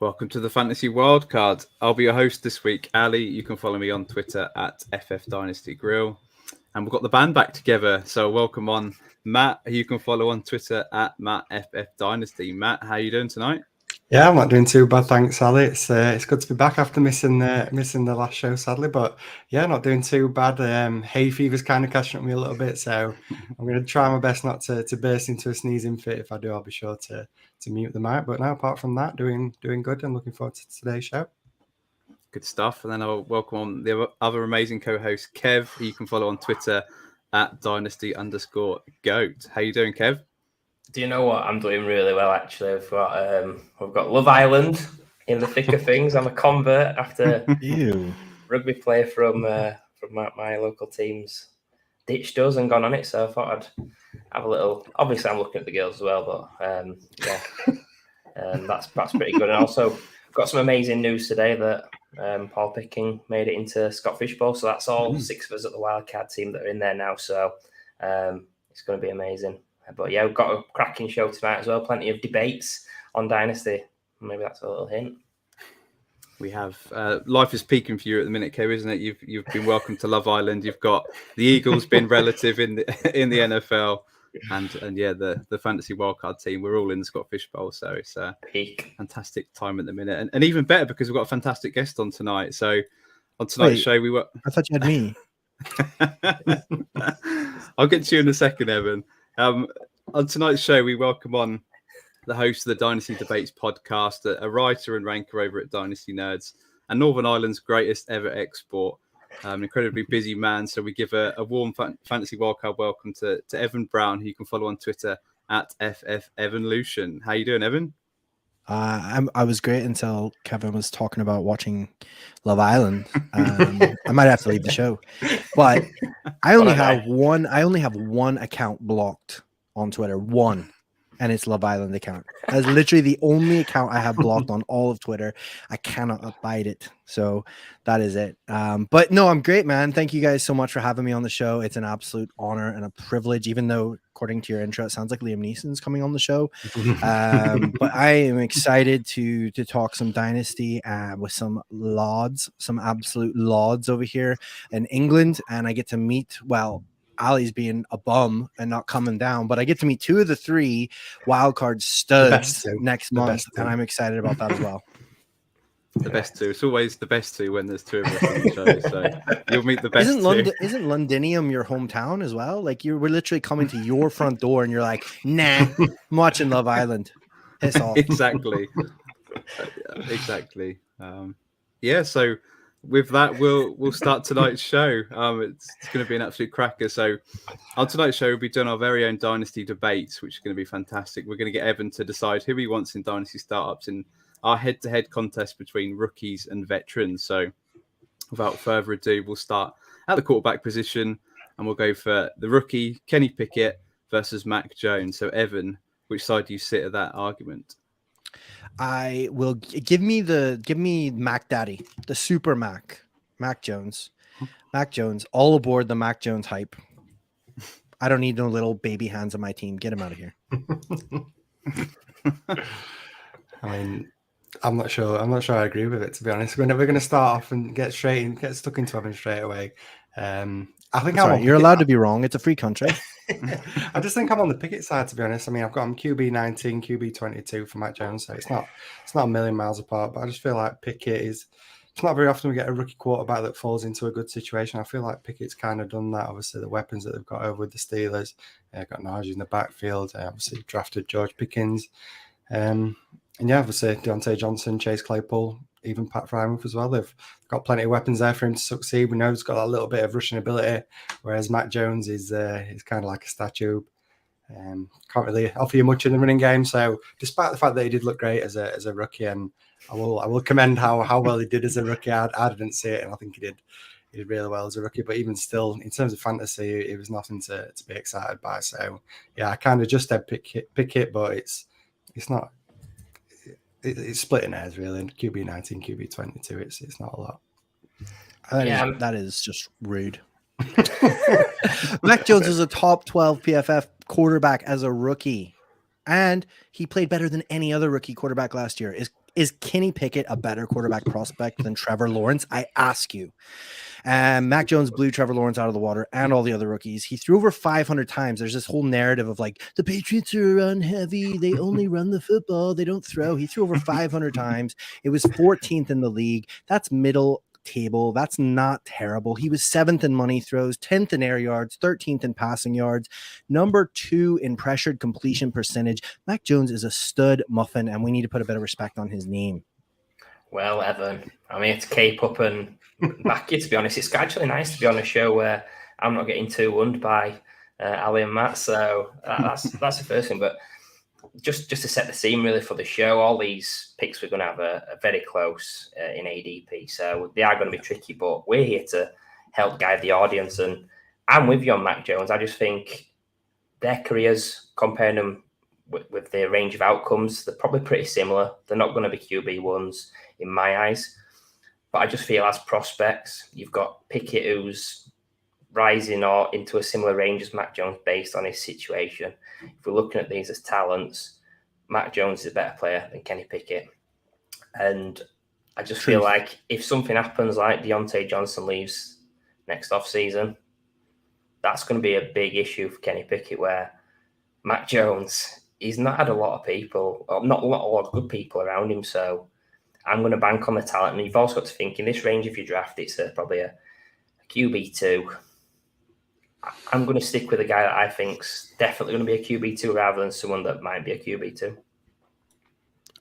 Welcome to the Fantasy Wildcard. I'll be your host this week, Ali. You can follow me on Twitter at FF Dynasty Grill. And we've got the band back together. So welcome on Matt, who you can follow on Twitter at MattFF Dynasty. Matt, how are you doing tonight? Yeah, I'm not doing too bad, thanks, Ali. It's good to be back after missing the last show, sadly. But yeah, not doing too bad. Hay fever's kind of catching up with me a little bit, so I'm going to try my best not to burst into a sneezing fit. If I do, I'll be sure to mute the mic. But now, apart from that, doing good and looking forward to today's show. Good stuff. And then I'll welcome on the other amazing co-host, Kev, who you can follow on Twitter at Dynasty_GOAT. How you doing, Kev? Do you know what? I'm doing really well, actually. We've got Love Island in the thick of things. I'm a convert after rugby player from my local teams ditched us and gone on it. So I thought I'd have a little. Obviously, I'm looking at the girls as well, but that's pretty good. And also got some amazing news today that Paul Picking made it into Scott Fishbowl. So that's all 6 of us at the Wildcard team that are in there now. So it's going to be amazing. But yeah, we've got a cracking show tonight as well. Plenty of debates on Dynasty. Maybe that's a little hint. We have life is peaking for you at the minute, Kev, isn't it? You've been welcomed to Love Island. You've got the Eagles been relative in the NFL, and yeah, the fantasy wildcard team. We're all in the Scott Fishbowl, so it's a fantastic time at the minute, and even better because we've got a fantastic guest on tonight. So on tonight's show, I thought you had me. I'll get to you in a second, Evan. On tonight's show, we welcome on the host of the Dynasty Debates podcast, a writer and ranker over at Dynasty Nerds, and Northern Ireland's greatest ever export. Incredibly busy man, so we give a warm fantasy wildcard welcome to Evan Brown, who you can follow on Twitter at FFEvanlution. How you doing, Evan? I was great until Kevin was talking about watching Love Island. I might have to leave the show, but I only have one account blocked on Twitter, one, and it's Love Island account. That's literally the only account I have blocked on all of Twitter. I cannot abide it, so that is it. But no, I'm great, man. Thank you guys so much for having me on the show. It's an absolute honor and a privilege, even though according to your intro, it sounds like Liam Neeson's coming on the show. But I am excited to talk some Dynasty with some absolute lauds over here in England. And I get to meet, Ali's being a bum and not coming down, but I get to meet 2 of the 3 wildcard studs next month. And I'm excited about that as well. The best 2. It's always the best 2 when there's 2 of us on the show. So you'll meet the best 2. Isn't Londinium your hometown as well? Like we're literally coming to your front door and you're like, nah, I'm watching Love Island. Piss off. Exactly. So with that, we'll start tonight's show. It's going to be an absolute cracker. So on tonight's show, we'll be doing our very own Dynasty debates, which is going to be fantastic. We're going to get Evan to decide who he wants in Dynasty startups in our head-to-head contest between rookies and veterans. So without further ado, we'll start at the quarterback position and we'll go for the rookie, Kenny Pickett versus Mac Jones. So Evan, which side do you sit of that argument? I will give me Mac Daddy, the super Mac Jones. Mac Jones, all aboard the Mac Jones hype. I don't need no little baby hands on my team. Get him out of here. I mean, I'm not sure I agree with it, to be honest. We're never going to start off and get stuck into Evan straight away. I think you're allowed to be wrong. It's a free country. I just think I'm on the Pickett side, to be honest. I mean, I've got him QB 19, QB 22 for Mac Jones, so it's not a million miles apart. But I just feel like Pickett is. It's not very often we get a rookie quarterback that falls into a good situation. I feel like Pickett's kind of done that. Obviously, the weapons that they've got over with the Steelers, got Najee in the backfield. Obviously, drafted George Pickens, and yeah, obviously Deontay Johnson, Chase Claypool, even Pat Frymouth as well. They've got plenty of weapons there for him to succeed. We know he's got a little bit of rushing ability, whereas Mac Jones is kind of like a statue. Can't really offer you much in the running game. So, despite the fact that he did look great as a rookie, and I will commend how well he did as a rookie. I didn't see it, and I think he did really well as a rookie. But even still, in terms of fantasy, it was nothing to be excited by. So, yeah, I kind of just said pick it, but it's not. It's splitting hairs, really. QB 19, QB 22. It's not a lot. That is just rude. Mac Jones is a top 12 PFF quarterback as a rookie, and he played better than any other rookie quarterback last year. Is Kenny Pickett a better quarterback prospect than Trevor Lawrence? I ask you. And Mac Jones blew Trevor Lawrence out of the water and all the other rookies. He threw over 500 times. There's this whole narrative of like, the Patriots are run heavy. They only run the football. They don't throw. He threw over 500 times. It was 14th in the league. That's middle table. That's not terrible. He was 7th in money throws, 10th in air yards, 13th in passing yards, number 2 in pressured completion percentage. Mac Jones is a stud muffin, and we need to put a bit of respect on his name. Well, Evan, I'm here to cape up and back you, to be honest. It's actually nice to be on a show where I'm not getting too won by Ali and Matt, so that's the first thing. But just to set the scene really for the show, all these picks we're going to have are very close in ADP, so they are going to be tricky, but we're here to help guide the audience, and I'm with you on Mac Jones. I just think their careers, comparing them with their range of outcomes, they're probably pretty similar. They're not going to be QB1s in my eyes, but I just feel as prospects, you've got Pickett, who's rising or into a similar range as Mac Jones based on his situation. If we're looking at these as talents, Mac Jones is a better player than Kenny Pickett. And I just feel like if something happens like Deontay Johnson leaves next offseason, that's going to be a big issue for Kenny Pickett, where Mac Jones, he's not had a lot of people, or not a lot of good people around him. So I'm going to bank on the talent. And you've also got to think in this range, if you draft, it's probably a QB2. I'm going to stick with a guy that I think's definitely going to be a QB2 rather than someone that might be a QB2.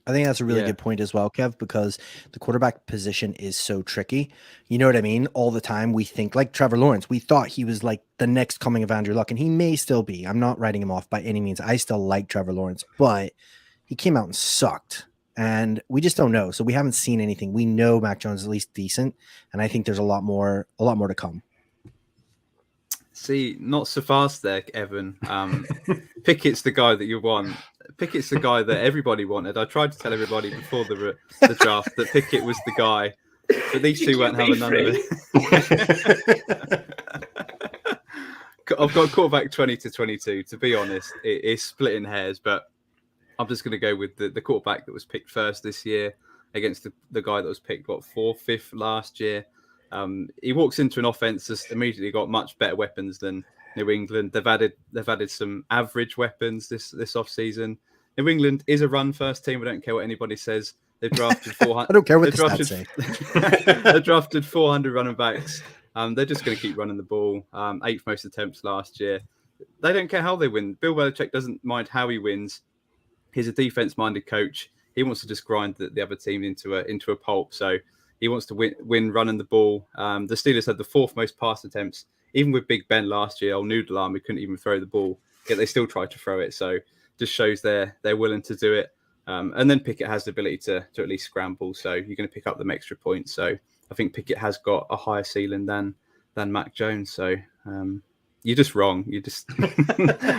I think that's a really good point as well, Kev, because the quarterback position is so tricky. You know what I mean? All the time we think, like Trevor Lawrence, we thought he was like the next coming of Andrew Luck, and he may still be. I'm not writing him off by any means. I still like Trevor Lawrence, but he came out and sucked, and we just don't know. So we haven't seen anything. We know Mac Jones is at least decent, and I think there's a lot more to come. See, not so fast there, Evan. Pickett's the guy that you want. Pickett's the guy that everybody wanted. I tried to tell everybody before the draft that Pickett was the guy, but these two weren't having none of it. I've got quarterback 20 to 22. To be honest, it is splitting hairs, but I'm just going to go with the quarterback that was picked first this year against the guy that was picked, 4th, 5th last year. He walks into an offense that's immediately got much better weapons than New England. They've added some average weapons this offseason. New England is a run-first team. I don't care what anybody says. They've drafted 400. I don't care what the stats say. They drafted 400 running backs. They're just going to keep running the ball. 8th most attempts last year. They don't care how they win. Bill Belichick doesn't mind how he wins. He's a defense-minded coach. He wants to just grind the other team into a pulp. So he wants to win running the ball. The Steelers had the 4th most pass attempts. Even with Big Ben last year, old Noodle Arm, he couldn't even throw the ball, yet they still tried to throw it. So just shows they're willing to do it. And then Pickett has the ability to at least scramble. So you're going to pick up them extra points. So I think Pickett has got a higher ceiling than Mac Jones. So you're just wrong. You just,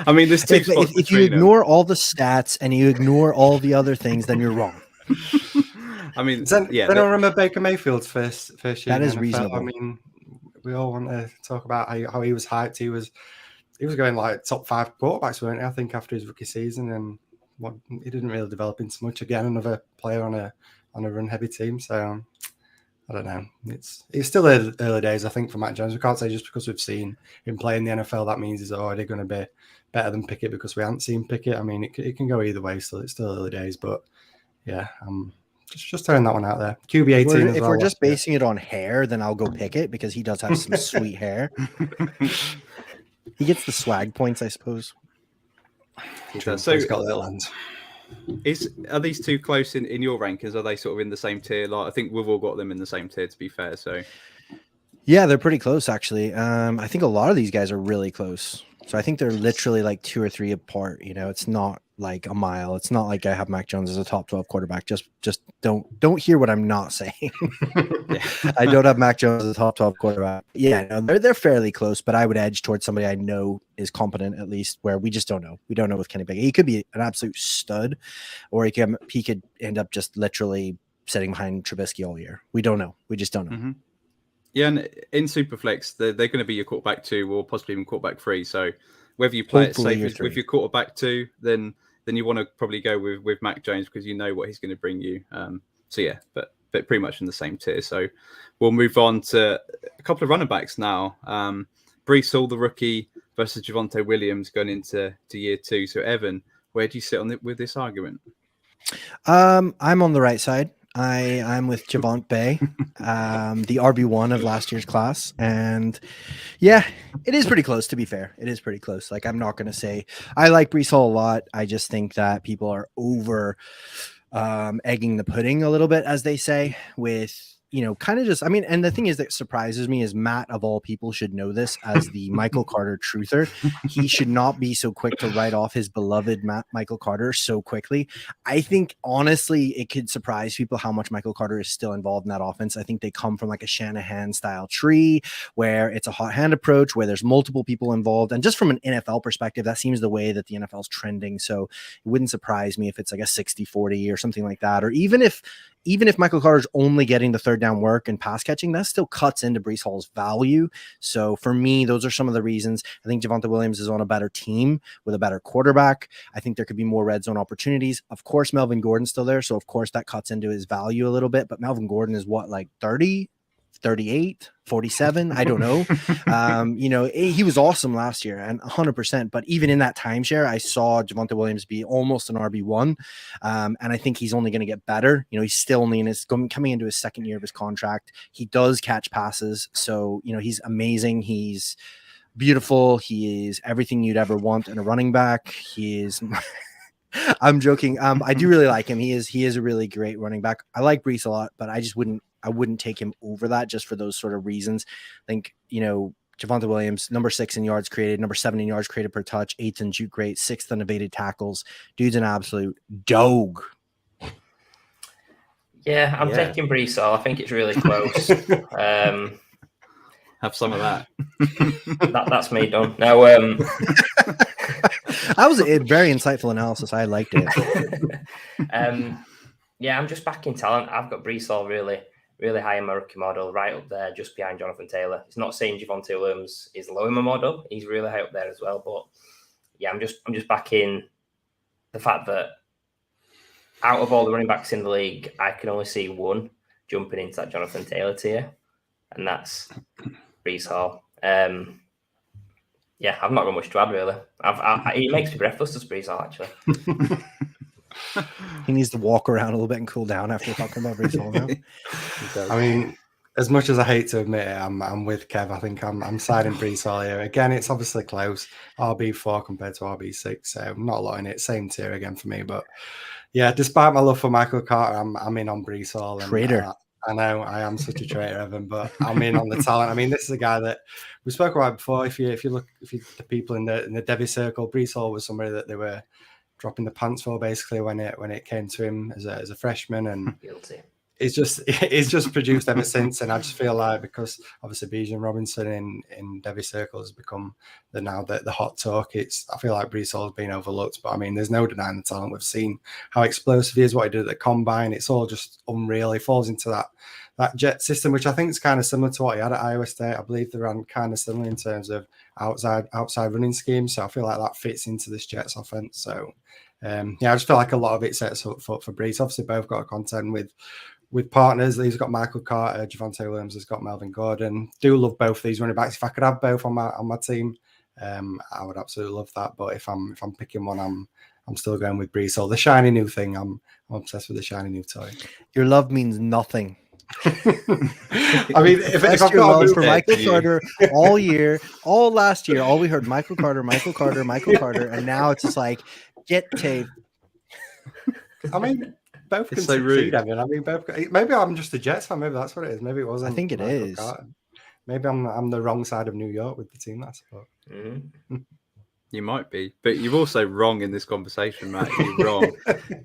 I mean, there's two spots. If you ignore all the stats and you ignore all the other things, then you're wrong. I mean, Does anyone remember Baker Mayfield's first year? That is reasonable. I mean, we all want to talk about how he was hyped. He was going like top 5 quarterbacks, weren't he? I think after his rookie season, and he didn't really develop into much. Again, another player on a run heavy team. So I don't know. It's still early days, I think, for Mac Jones. We can't say just because we've seen him play in the NFL that means he's already going to be better than Pickett because we haven't seen Pickett. I mean, it can go either way. So it's still early days, but yeah. Just throwing that one out there. QB 18 If we're just basing it on hair, then I'll go Pickett because he does have some sweet hair. He gets the swag points, I suppose. So he's got little hands. Are these two close in your rankings? Are they sort of in the same tier? Like I think we've all got them in the same tier, to be fair. So yeah, they're pretty close actually. I think a lot of these guys are really close. So I think they're literally like 2 or 3 apart. You know, it's not like a mile. It's not like I have Mac Jones as a top 12 quarterback. Just don't hear what I'm not saying. I don't have Mac Jones as a top 12 quarterback. Yeah, no, they're fairly close, but I would edge towards somebody I know is competent at least. Where we just don't know. We don't know with Kenny Pickett. He could be an absolute stud, or he could end up just literally sitting behind Trubisky all year. We don't know. We just don't know. Mm-hmm. Yeah, and in Superflex, they're going to be your quarterback 2 or possibly even quarterback 3. So whether you play it safe with your quarterback 2, then then you want to probably go with Mac Jones because you know what he's going to bring you. So yeah, but pretty much in the same tier. So we'll move on to a couple of running backs now. Brees Hall, the rookie, versus Javonte Williams going into year 2. So Evan, where do you sit with this argument? I'm on the right side. I'm with Javonte Bay, the RB1 of last year's class. And yeah, it is pretty close, to be fair. It is pretty close. Like, I'm not going to say I like Brees Hall a lot. I just think that people are over egging the pudding a little bit, as they say, with, kind of just, and the thing is that surprises me is Matt, of all people, should know this as the Michael Carter truther. He should not be so quick to write off his beloved Michael Carter so quickly. I think, honestly, it could surprise people how much Michael Carter is still involved in that offense. I think they come from like a Shanahan-style tree where it's a hot hand approach, where there's multiple people involved. And just from an NFL perspective, that seems the way that the NFL is trending. So it wouldn't surprise me if it's like a 60-40 or something like that. Or even if Michael Carter's only getting the third down work and pass catching, that still cuts into Brees Hall's value. So for me, those are some of the reasons. I think Javonte Williams is on a better team with a better quarterback. I think there could be more red zone opportunities. Of course, Melvin Gordon's still there. So of course that cuts into his value a little bit, but Melvin Gordon is what, like 30, 38, 47? I don't know. He was awesome last year and 100%, but even in that timeshare, I saw Javonte Williams be almost an RB1. And I think he's only going to get better. He's still only coming into his second year of his contract. He does catch passes. So, he's amazing. He's beautiful. He is everything you'd ever want in a running back. He is, I'm joking. I do really like him. He is a really great running back. I like Brees a lot, but I wouldn't take him over that just for those sort of reasons. I think, Javonte Williams, number 6 in yards created, number 7 in yards created per touch, 8th in juke rate, 6th in evaded tackles. Dude's an absolute dog. Yeah, I'm taking Brees Hall. I think it's really close. Have some of that. That's me done. Now, that was a very insightful analysis. I liked it. Yeah, I'm just backing talent. I've got Brees Hall really high in my rookie model, right up there, just behind Jonathan Taylor. It's not saying Javonte Williams is low in my model. He's really high up there as well. But yeah, I'm just backing the fact that out of all the running backs in the league, I can only see one jumping into that Jonathan Taylor tier, and that's Brees Hall. Yeah, I've not got much to add really. He makes me breathless, this Brees Hall, actually. He needs to walk around a little bit and cool down after talking about Brees Hall now. I mean, as much as I hate to admit it, I'm with Kev. I think I'm siding Brees Hall here. Again, it's obviously close. RB4 compared to RB6, so not a lot in it. Same tier again for me. But yeah, despite my love for Michael Carter, I'm in on Brees Hall. Traitor. I know I am such a traitor, Evan, but I'm in on the talent. I mean, this is a guy that we spoke about before. If you look, the people in the Devy circle, Brees Hall was somebody that they were dropping the pants for basically when it came to him as a freshman, and Guilty. It's just produced ever since. And I just feel like, because obviously Bijan Robinson in Devy circle has become the hot talk, I feel like Brees Hall has been overlooked. But I mean, there's no denying the talent. We've seen how explosive he is, what he did at the combine. It's all just unreal. He falls into that jet system, which I think is kind of similar to what he had at Iowa State. I believe they ran kind of similar in terms of outside running scheme. So I feel like that fits into this Jets offense. So I just feel like a lot of it sets up for Brees. Obviously, both got a contend with partners. He's got Michael Carter, Javonte Williams has got Melvin Gordon. Do love both of these running backs. If I could have both on my team, I would absolutely love that. But if I'm picking one, I'm still going with Brees. So the shiny new thing, I'm obsessed with the shiny new toy. Your love means nothing. I mean, if I've got for Michael Carter all year, all last year, all we heard Michael Carter, and now it's just like, get tape. I mean, both can so rude. I mean, both. Maybe I'm just a Jets fan. Maybe that's what it is. Maybe it wasn't. I think it Michael is. Carter. Maybe I'm the wrong side of New York with the team. That's what. Mm-hmm. You might be, but you're also wrong in this conversation, Matt. You're wrong.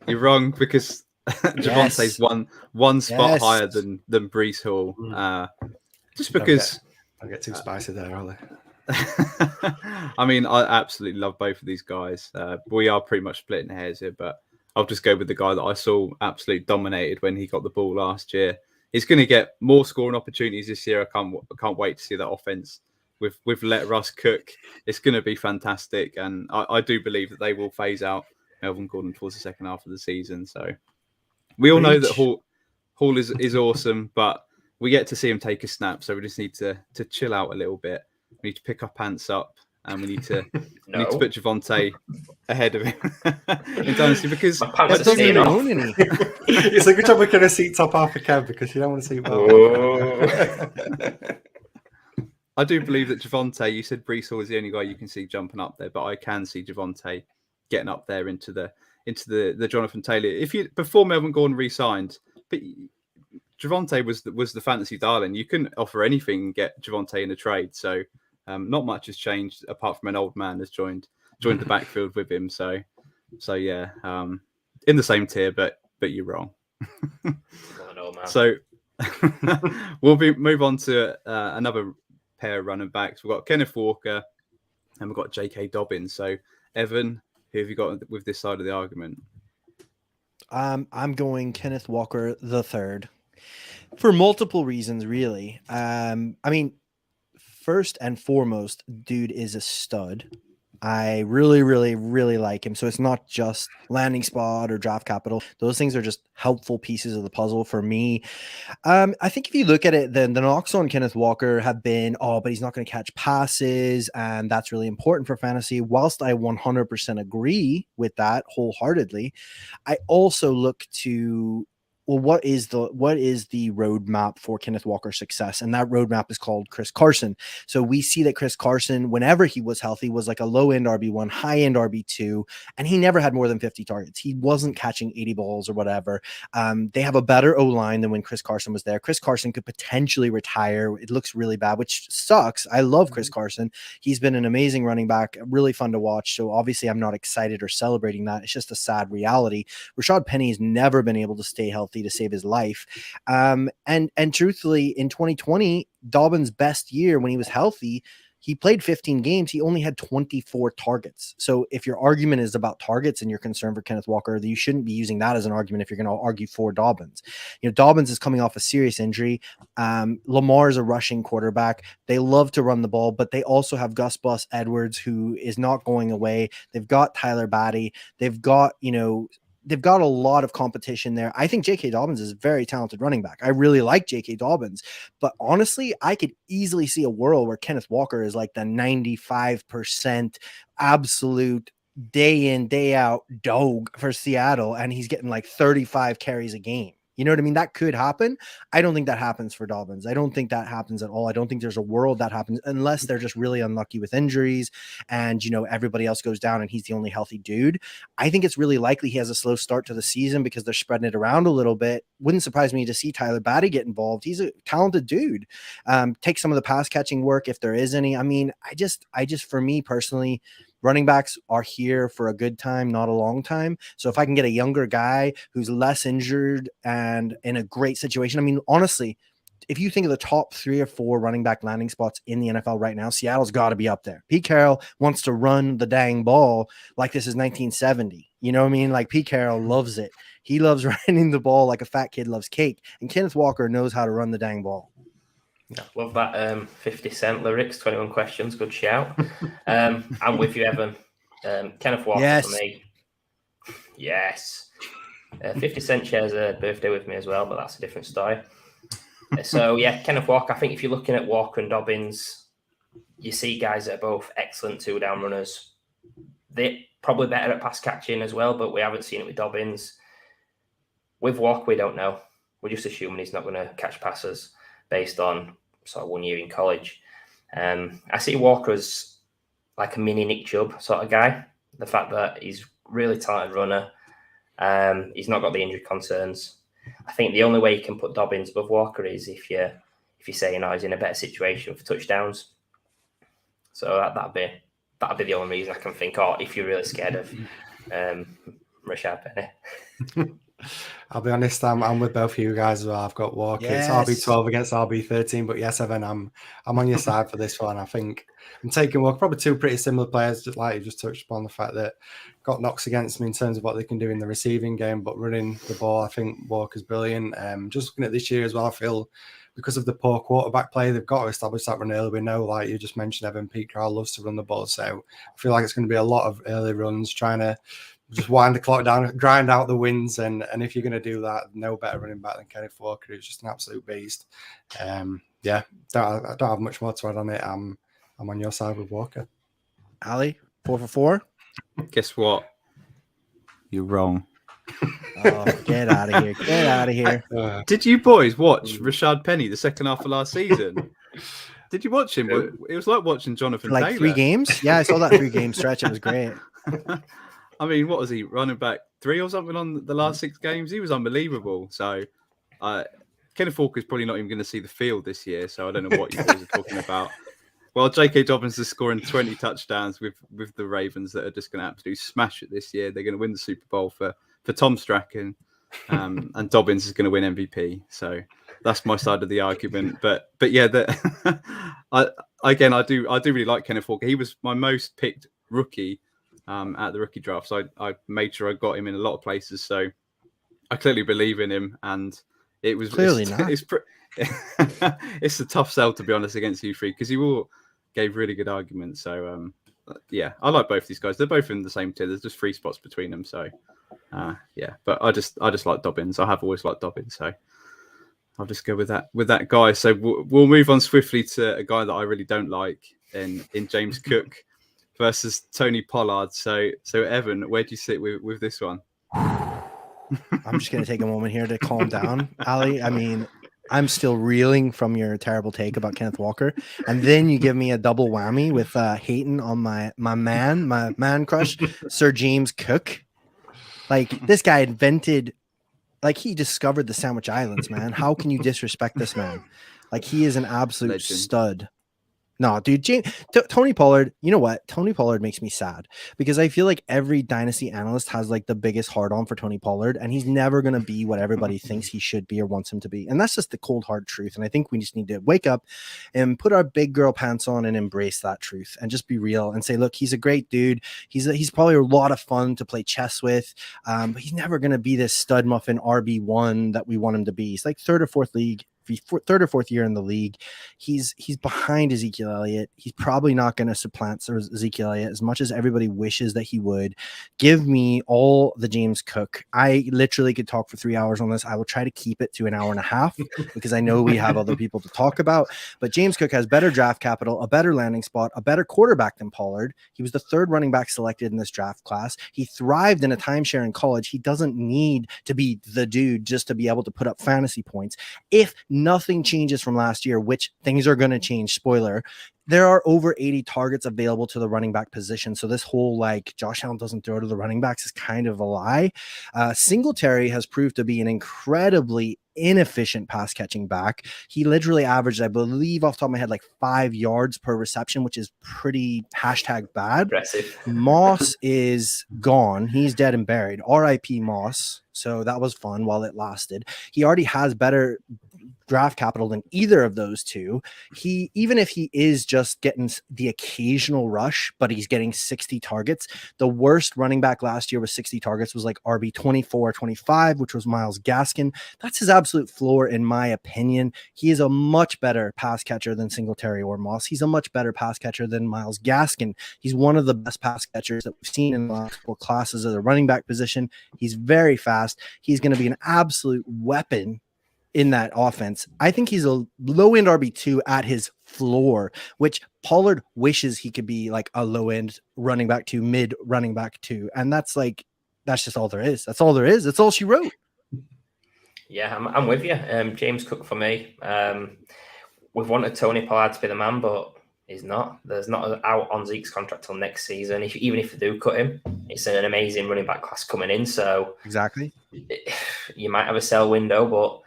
You're wrong because Javonte's one spot higher than Brees Hall. Just because. Don't get too spicy there, are they? I mean, I absolutely love both of these guys. We are pretty much splitting hairs here, but I'll just go with the guy that I saw absolutely dominated when he got the ball last year. He's going to get more scoring opportunities this year. I can't wait to see that offense with let Russ cook. It's going to be fantastic, and I do believe that they will phase out Melvin Gordon towards the second half of the season. So we all know that Hall is awesome, but we get to see him take a snap. So we just need to chill out a little bit. We need to pick our pants up, and we need to put Javonte ahead of him in Dynasty, because My pants doesn't even off. own any. It's a good job we could have seat top half for Kev, because you don't want to see I do believe that Javonte, you said Brees Hall is the only guy you can see jumping up there, but I can see Javonte getting up there into the Jonathan Taylor. Before Melvin Gordon re-signed, but Javonte was the fantasy darling. You couldn't offer anything and get Javonte in a trade. So not much has changed apart from an old man has joined the backfield with him. So yeah, in the same tier, but you're wrong. No, man. So we'll move on to another pair of running backs. We've got Kenneth Walker and we've got J.K. Dobbins. So Evan, who have you got with this side of the argument? I'm going Kenneth Walker III for multiple reasons, really. I mean, first and foremost, dude is a stud. I really, really, really like him. So it's not just landing spot or draft capital. Those things are just helpful pieces of the puzzle for me. I think if you look at it, then the knocks on Kenneth Walker have been, but he's not going to catch passes, and that's really important for fantasy. Whilst I 100% agree with that wholeheartedly, I also look to, well, what is the roadmap for Kenneth Walker's success? And that roadmap is called Chris Carson. So we see that Chris Carson, whenever he was healthy, was like a low-end RB1, high-end RB2, and he never had more than 50 targets. He wasn't catching 80 balls or whatever. They have a better O-line than when Chris Carson was there. Chris Carson could potentially retire. It looks really bad, which sucks. I love Chris Carson. He's been an amazing running back, really fun to watch. So obviously I'm not excited or celebrating that. It's just a sad reality. Rashad Penny's never been able to stay healthy to save his life. And truthfully, in 2020, Dobbins' best year when he was healthy, he played 15 games. He only had 24 targets. So if your argument is about targets and you're concerned for Kenneth Walker, you shouldn't be using that as an argument if you're going to argue for Dobbins. Dobbins is coming off a serious injury. Lamar is a rushing quarterback. They love to run the ball, but they also have Gus Bus Edwards, who is not going away. They've got Tyler Batty. They've got a lot of competition there. I think J.K. Dobbins is a very talented running back. I really like J.K. Dobbins, but honestly, I could easily see a world where Kenneth Walker is like the 95% absolute day in, day out dog for Seattle, and he's getting like 35 carries a game. You know what I mean? That could happen. I don't think that happens for Dobbins. I don't think that happens at all. I don't think there's a world that happens unless they're just really unlucky with injuries and, everybody else goes down and he's the only healthy dude. I think it's really likely he has a slow start to the season because they're spreading it around a little bit. Wouldn't surprise me to see Tyler Batty get involved. He's a talented dude. Take some of the pass catching work if there is any. I mean, I just, for me personally, running backs are here for a good time, not a long time. So if I can get a younger guy who's less injured and in a great situation, I mean, honestly, if you think of the top 3 or 4 running back landing spots in the NFL right now, Seattle's got to be up there. Pete Carroll wants to run the dang ball like this is 1970. You know what I mean? Like Pete Carroll loves it. He loves running the ball like a fat kid loves cake. And Kenneth Walker knows how to run the dang ball. Yeah, love that 50 Cent lyrics, 21 questions, good shout. I'm with you, Evan. Kenneth Walker for me. Yes. 50 Cent shares a birthday with me as well, but that's a different story. So, yeah, Kenneth Walker, I think if you're looking at Walker and Dobbins, you see guys that are both excellent 2-down runners. They're probably better at pass catching as well, but we haven't seen it with Dobbins. With Walker, we don't know. We're just assuming he's not going to catch passes based on sort of 1 year in college. I see Walker as like a mini Nick Chubb sort of guy. The fact that he's really talented runner. He's not got the injury concerns. I think the only way you can put Dobbins above Walker is if you say he's in a better situation for touchdowns. So that'd be the only reason I can think. Or if you're really scared of Rashad Penny. I'll be honest, I'm with both of you guys as well. I've got Walker. Yes. It's RB12 against RB13, but yes, Evan, I'm on your side for this one. I think I'm taking Walker. Probably 2 pretty similar players, just like you just touched upon the fact that got knocks against me in terms of what they can do in the receiving game, but running the ball, I think Walker's brilliant. Just looking at this year as well, I feel because of the poor quarterback play, they've got to establish that run early. We know, like you just mentioned, Evan, Pete Carroll loves to run the ball, so I feel like it's going to be a lot of early runs, trying to just wind the clock down, grind out the wins, and if you're going to do that, no better running back than Kenneth Walker, who's just an absolute beast. I don't have much more to add on it. I'm on your side with Walker. Ali, 4 for 4. Guess what? You're wrong. Oh, get out of here! Get out of here! Did you boys watch Rashad Penny the second half of last season? Did you watch him? It was like watching Jonathan Like Taylor. 3 games? Yeah, I saw that 3-game stretch. It was great. I mean, what was he, running back 3 or something on the last 6 games? He was unbelievable. So, Kenneth Walker's probably not even going to see the field this year. So I don't know what you guys are talking about. Well, J.K. Dobbins is scoring 20 touchdowns with the Ravens that are just going to absolutely smash it this year. They're going to win the Super Bowl for Tom Strachan, and Dobbins is going to win MVP. So that's my side of the argument. But yeah, I do really like Kenneth Walker. He was my most picked rookie at the rookie draft. So I made sure I got him in a lot of places. So I clearly believe in him, and it was clearly not. It's a tough sell, to be honest, against you three, because you all gave really good arguments. So yeah, I like both these guys. They're both in the same tier. There's just 3 spots between them. So yeah, but I just like Dobbins. I have always liked Dobbins. So I'll just go with that guy. So we'll move on swiftly to a guy that I really don't like in James Cook versus Tony Pollard. So Evan, where do you sit with this one? I'm just going to take a moment here to calm down, Ali. I mean, I'm still reeling from your terrible take about Kenneth Walker. And then you give me a double whammy with hating on my man crush, Sir James Cook. Like, this guy invented, like, he discovered the Sandwich Islands, man. How can you disrespect this man? Like, he is an absolute stud. No, dude, Tony Pollard, you know what? Tony Pollard makes me sad because I feel like every dynasty analyst has like the biggest hard on for Tony Pollard, and he's never going to be what everybody thinks he should be or wants him to be. And that's just the cold, hard truth. And I think we just need to wake up and put our big girl pants on and embrace that truth and just be real and say, look, he's a great dude. He's probably a lot of fun to play chess with, but he's never going to be this stud muffin RB1 that we want him to be. He's like third or fourth year in the league. He's behind Ezekiel Elliott. He's probably not going to supplant Ezekiel Elliott as much as everybody wishes that he would. Give me all the James Cook. I literally could talk for 3 hours on this. I will try to keep it to an hour and a half because I know we have other people to talk about. But James Cook has better draft capital, a better landing spot, a better quarterback than Pollard. He was the 3rd running back selected in this draft class. He thrived in a timeshare in college. He doesn't need to be the dude just to be able to put up fantasy points. If nothing changes from last year, which things are going to change, spoiler, there are over 80 targets available to the running back position. So this whole like Josh Allen doesn't throw to the running backs is kind of a lie. Singletary has proved to be an incredibly inefficient pass catching back. He literally averaged, I believe off the top of my head, like 5 yards per reception, which is pretty #bad. Impressive. Moss is gone. He's dead and buried. RIP Moss. So that was fun while it lasted. He already has better draft capital than either of those two. Even if he is just getting the occasional rush, but he's getting 60 targets, the worst running back last year with 60 targets was like RB 24, 25, which was Myles Gaskin. That's his absolute floor, in my opinion. He is a much better pass catcher than Singletary or Moss. He's a much better pass catcher than Myles Gaskin. He's one of the best pass catchers that we've seen in the last 4 classes of the running back position. He's very fast. He's going to be an absolute weapon in that offense. I think he's a low-end RB2 at his floor, which Pollard wishes he could be like a low-end running back 2, mid running back 2. And that's just all there is. That's all there is. That's all she wrote. Yeah, I'm with you. James Cook for me. We've wanted Tony Pollard to be the man, but he's not. There's not an out on Zeke's contract till next season. Even if they do cut him, it's an amazing running back class coming in. So exactly, you might have a sell window,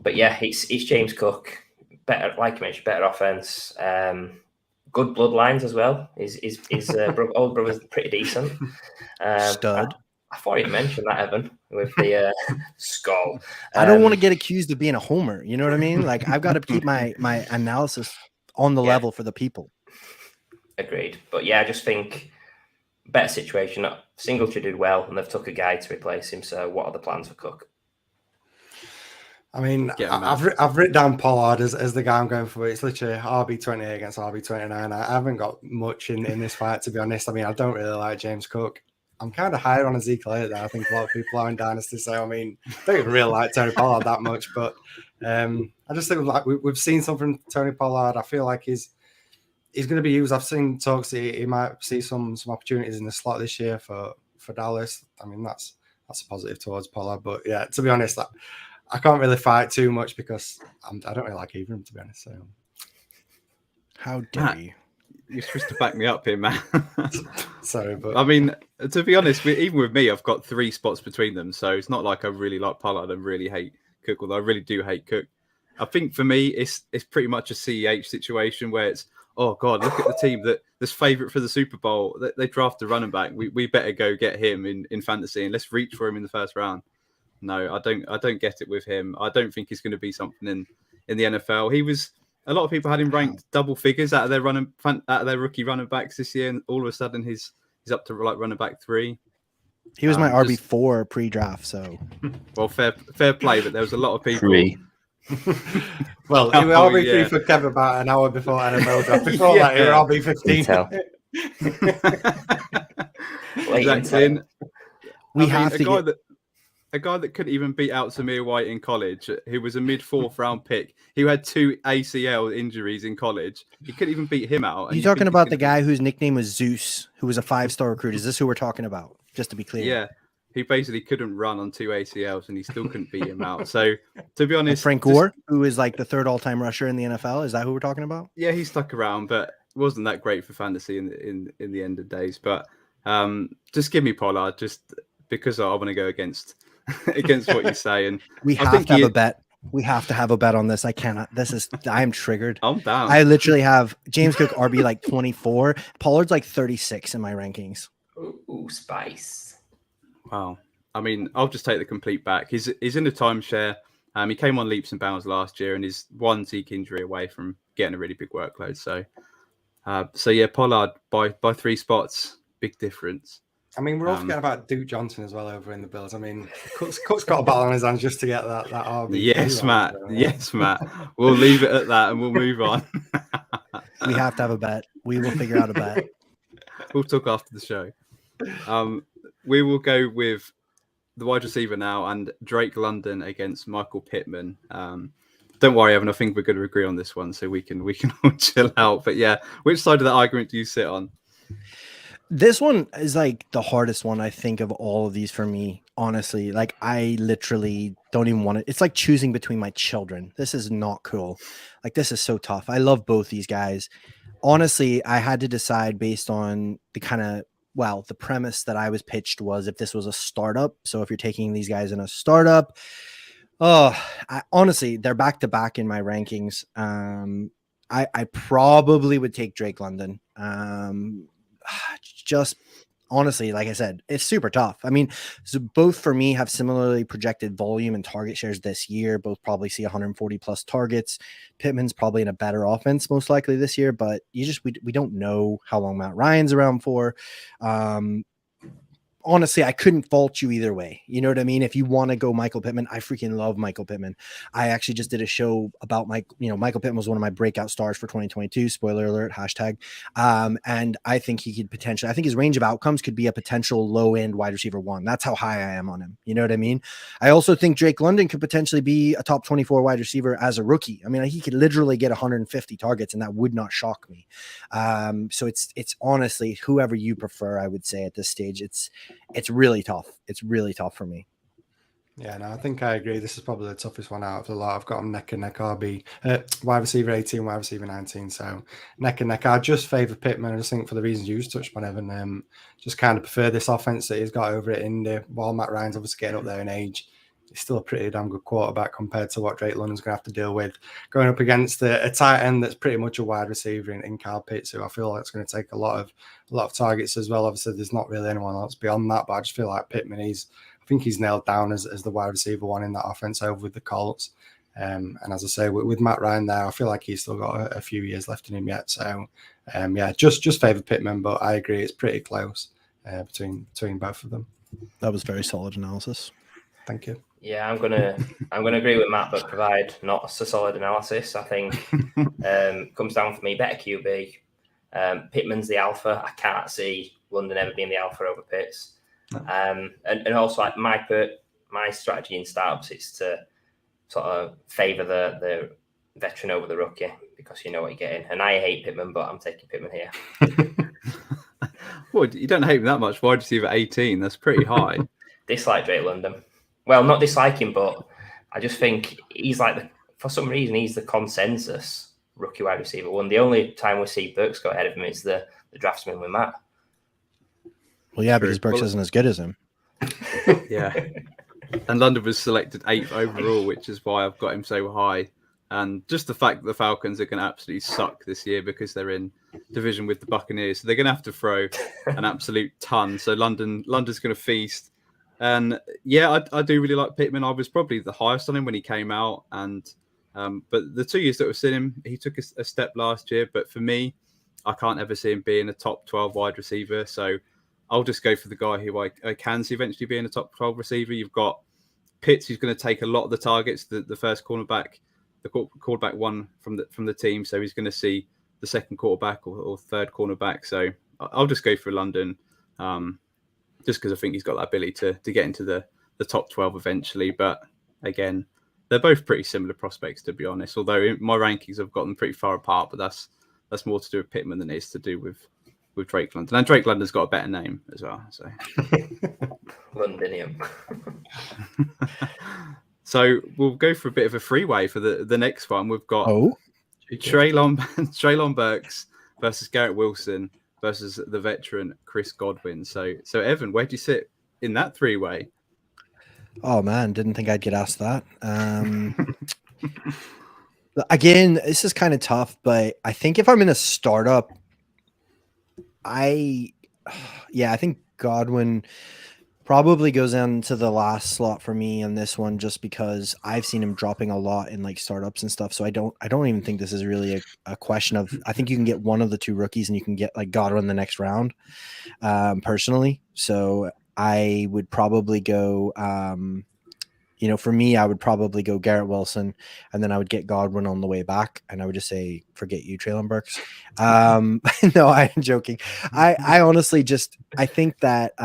but yeah, it's James Cook. Better, like you mentioned, better offense. Good bloodlines as well. His old brother's pretty decent. Stud. I thought you mentioned that, Evan, with the skull. I don't want to get accused of being a homer. You know what I mean? Like, I've got to keep my analysis on the level for the people. Agreed. But yeah, I just think better situation. Singletary did well, and they've took a guy to replace him. So what are the plans for Cook? I mean, I've written down Pollard as the guy I'm going for. It's literally RB28 against RB29. I haven't got much in this fight, to be honest. I mean, I don't really like James Cook. I'm kind of higher on Ezekiel Elliott than I think a lot of people are in Dynasty. So I mean, I don't even really like Tony Pollard that much, but I just think like we've seen something from Tony Pollard. I feel like he's going to be used. I've seen talks that he might see some opportunities in the slot this year for Dallas. I mean, that's a positive towards Pollard. But yeah, to be honest, I can't really fight too much because I don't really like either of them, to be honest. So how dare you? You're supposed to back me up here, man. Sorry, but I mean, to be honest, even with me, I've got 3 spots between them, so it's not like I really like Pollard and really hate Cook, although I really do hate Cook. I think for me, it's pretty much a CEH situation where it's, oh God, look at the team that's favourite for the Super Bowl. They draft a running back. We better go get him in fantasy and let's reach for him in the first round. No, I don't get it with him. I don't think he's going to be something in the NFL. He was. A lot of people had him ranked double figures out of their rookie running backs this year, and all of a sudden he's up to like running back 3. He was my RB4 pre-draft, so well, fair play. But there was a lot of people. 3. Well, he was RB3 for Kev about an hour before NFL draft. Before that, he was RB15. Exactly. We have to get a guy that couldn't even beat out Samir White in college, who was a mid-4th round pick, who had 2 ACL injuries in college. He couldn't even beat him out. You're talking about the guy whose nickname was Zeus, who was a 5-star recruit. Is this who we're talking about? Just to be clear. Yeah. He basically couldn't run on 2 ACLs and he still couldn't beat him out. So, to be honest... Frank Gore, who is like the 3rd all-time rusher in the NFL. Is that who we're talking about? Yeah, he stuck around, but wasn't that great for fantasy in the end of days. But just give me Pollard, just because I want to go against what you say. And we have to have a bet. We have to have a bet on this. I cannot. I am triggered. I'm down. I literally have James Cook RB like 24. Pollard's like 36 in my rankings. Ooh, spice. Wow. I mean, I'll just take the complete back. He's in a timeshare. He came on leaps and bounds last year and is 1 Zeke injury away from getting a really big workload. So yeah, Pollard by 3 spots, big difference. I mean, we're all forgetting about Duke Johnson as well over in the Bills. I mean, Cook's got a battle on his hands just to get that RB. Yes, Matt. Yes, Matt. We'll leave it at that and we'll move on. We have to have a bet. We will figure out a bet. We'll talk after the show. We will go with the wide receiver now and Drake London against Michael Pittman. Don't worry, Evan. I think we're going to agree on this one, so we can all chill out. But yeah, which side of that argument do you sit on? This one is like the hardest one, I think, of all of these for me, honestly. Like, I literally don't even want it. It's like choosing between my children. This is not cool. Like, this is so tough. I love both these guys. Honestly, I had to decide based on the the premise that I was pitched was if this was a startup. So if you're taking these guys in a startup, honestly, they're back to back in my rankings. I probably would take Drake London. Just honestly, like I said, it's super tough. I mean, so both for me have similarly projected volume and target shares this year. Both probably see 140 plus targets. Pittman's probably in a better offense most likely this year, but we don't know how long Matt Ryan's around for. Honestly, I couldn't fault you either way. You know what I mean? If you want to go Michael Pittman, I freaking love Michael Pittman. I actually just did a show about Michael Pittman was one of my breakout stars for 2022. Spoiler alert, hashtag. And I think he could potentially, I think his range of outcomes could be a potential low end wide receiver 1. That's how high I am on him. You know what I mean? I also think Drake London could potentially be a top 24 wide receiver as a rookie. I mean, he could literally get 150 targets and that would not shock me. So it's honestly whoever you prefer, I would say at this stage. It's really tough. It's really tough for me. Yeah, no, I think I agree. This is probably the toughest one out of the lot. I've got them neck and neck RB, wide receiver 18, wide receiver 19. So neck and neck. I just favour Pittman. I just think for the reasons you touched on, Evan, just kind of prefer this offense that he's got over at Indy. While Matt Ryan's obviously getting up there in age, he's still a pretty damn good quarterback compared to what Drake London's going to have to deal with going up against a tight end that's pretty much a wide receiver in Kyle Pitts, who I feel like it's going to take a lot of targets as well. Obviously, there's not really anyone else beyond that, but I just feel like Pittman, I think he's nailed down as the wide receiver 1 in that offense over with the Colts. And as I say, with Matt Ryan there, I feel like he's still got a few years left in him yet. So, yeah, just favour Pittman, but I agree it's pretty close between both of them. That was very solid analysis. Thank you. Yeah, I'm gonna agree with Matt, but provide not a solid analysis. I think comes down for me better QB. Pittman's the alpha. I can't see London ever being the alpha over Pitts. No. And also like my strategy in startups is to sort of favour the veteran over the rookie because you know what you're getting. And I hate Pittman, but I'm taking Pittman here. Well, you don't hate him that much. Wide receiver 18, that's pretty high. Dislike Drake London. Well, not disliking, but I just think he's like, for some reason, he's the consensus rookie wide receiver one. The only time we see Burks go ahead of him is the draftsman with Matt. Well, yeah, True. because Burks isn't as good as him. Yeah. And London was selected 8th overall, which is why I've got him so high. And just the fact that the Falcons are going to absolutely suck this year because they're in division with the Buccaneers. So they're going to have to throw an absolute ton. So London's going to feast. And yeah, I do really like Pittman. I was probably the highest on him when he came out. And but the 2 years that we've seen him, he took a step last year. But for me, I can't ever see him being a top 12 wide receiver. So I'll just go for the guy who I can see eventually being a top 12 receiver. You've got Pitts, who's going to take a lot of the targets, the first cornerback, the quarterback one from the team. So he's going to see the second quarterback or third cornerback. So I'll just go for London, just because I think he's got that ability to get into the top 12 eventually. But again, they're both pretty similar prospects, to be honest. Although in my rankings, I've got them pretty far apart, but that's more to do with Pittman than it is to do with Drake London. And Drake London's got a better name as well. So Londonium. So we'll go for a bit of a freeway for the next one. We've got Treylon Burks versus Garrett Wilson versus the veteran Chris Godwin. So Evan, where do you sit in that three-way? Oh man, didn't think I'd get asked that. Again, this is kind of tough, but I think if I'm in a startup, I think Godwin probably goes into the last slot for me in this one, just because I've seen him dropping a lot in like startups and stuff. So I don't even think this is really a question of, I think you can get one of the two rookies and you can get like Godwin the next round, personally. So I would probably go, for me, I would probably go Garrett Wilson, and then I would get Godwin on the way back, and I would just say, forget you, Treylon Burks. No, I'm joking. I honestly I think that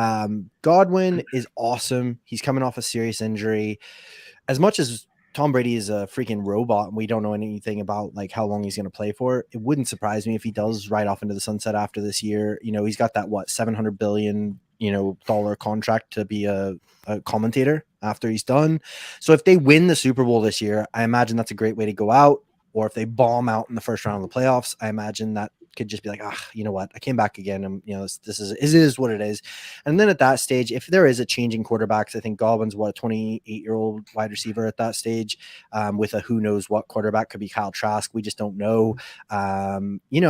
Godwin is awesome. He's coming off a serious injury. As much as Tom Brady is a freaking robot and we don't know anything about like how long he's going to play for, it wouldn't surprise me if he does ride off into the sunset after this year. He's got that $700 billion dollar contract to be a commentator after he's done. So if they win the Super Bowl this year, I imagine that's a great way to go out. Or if they bomb out in the first round of the playoffs, I imagine that could just be like, you know what, I came back again, and this is what it is. And then at that stage, if there is a changing quarterbacks, I think Godwin's a 28-year-old wide receiver at that stage, with a who knows what quarterback. Could be Kyle Trask, we just don't know. I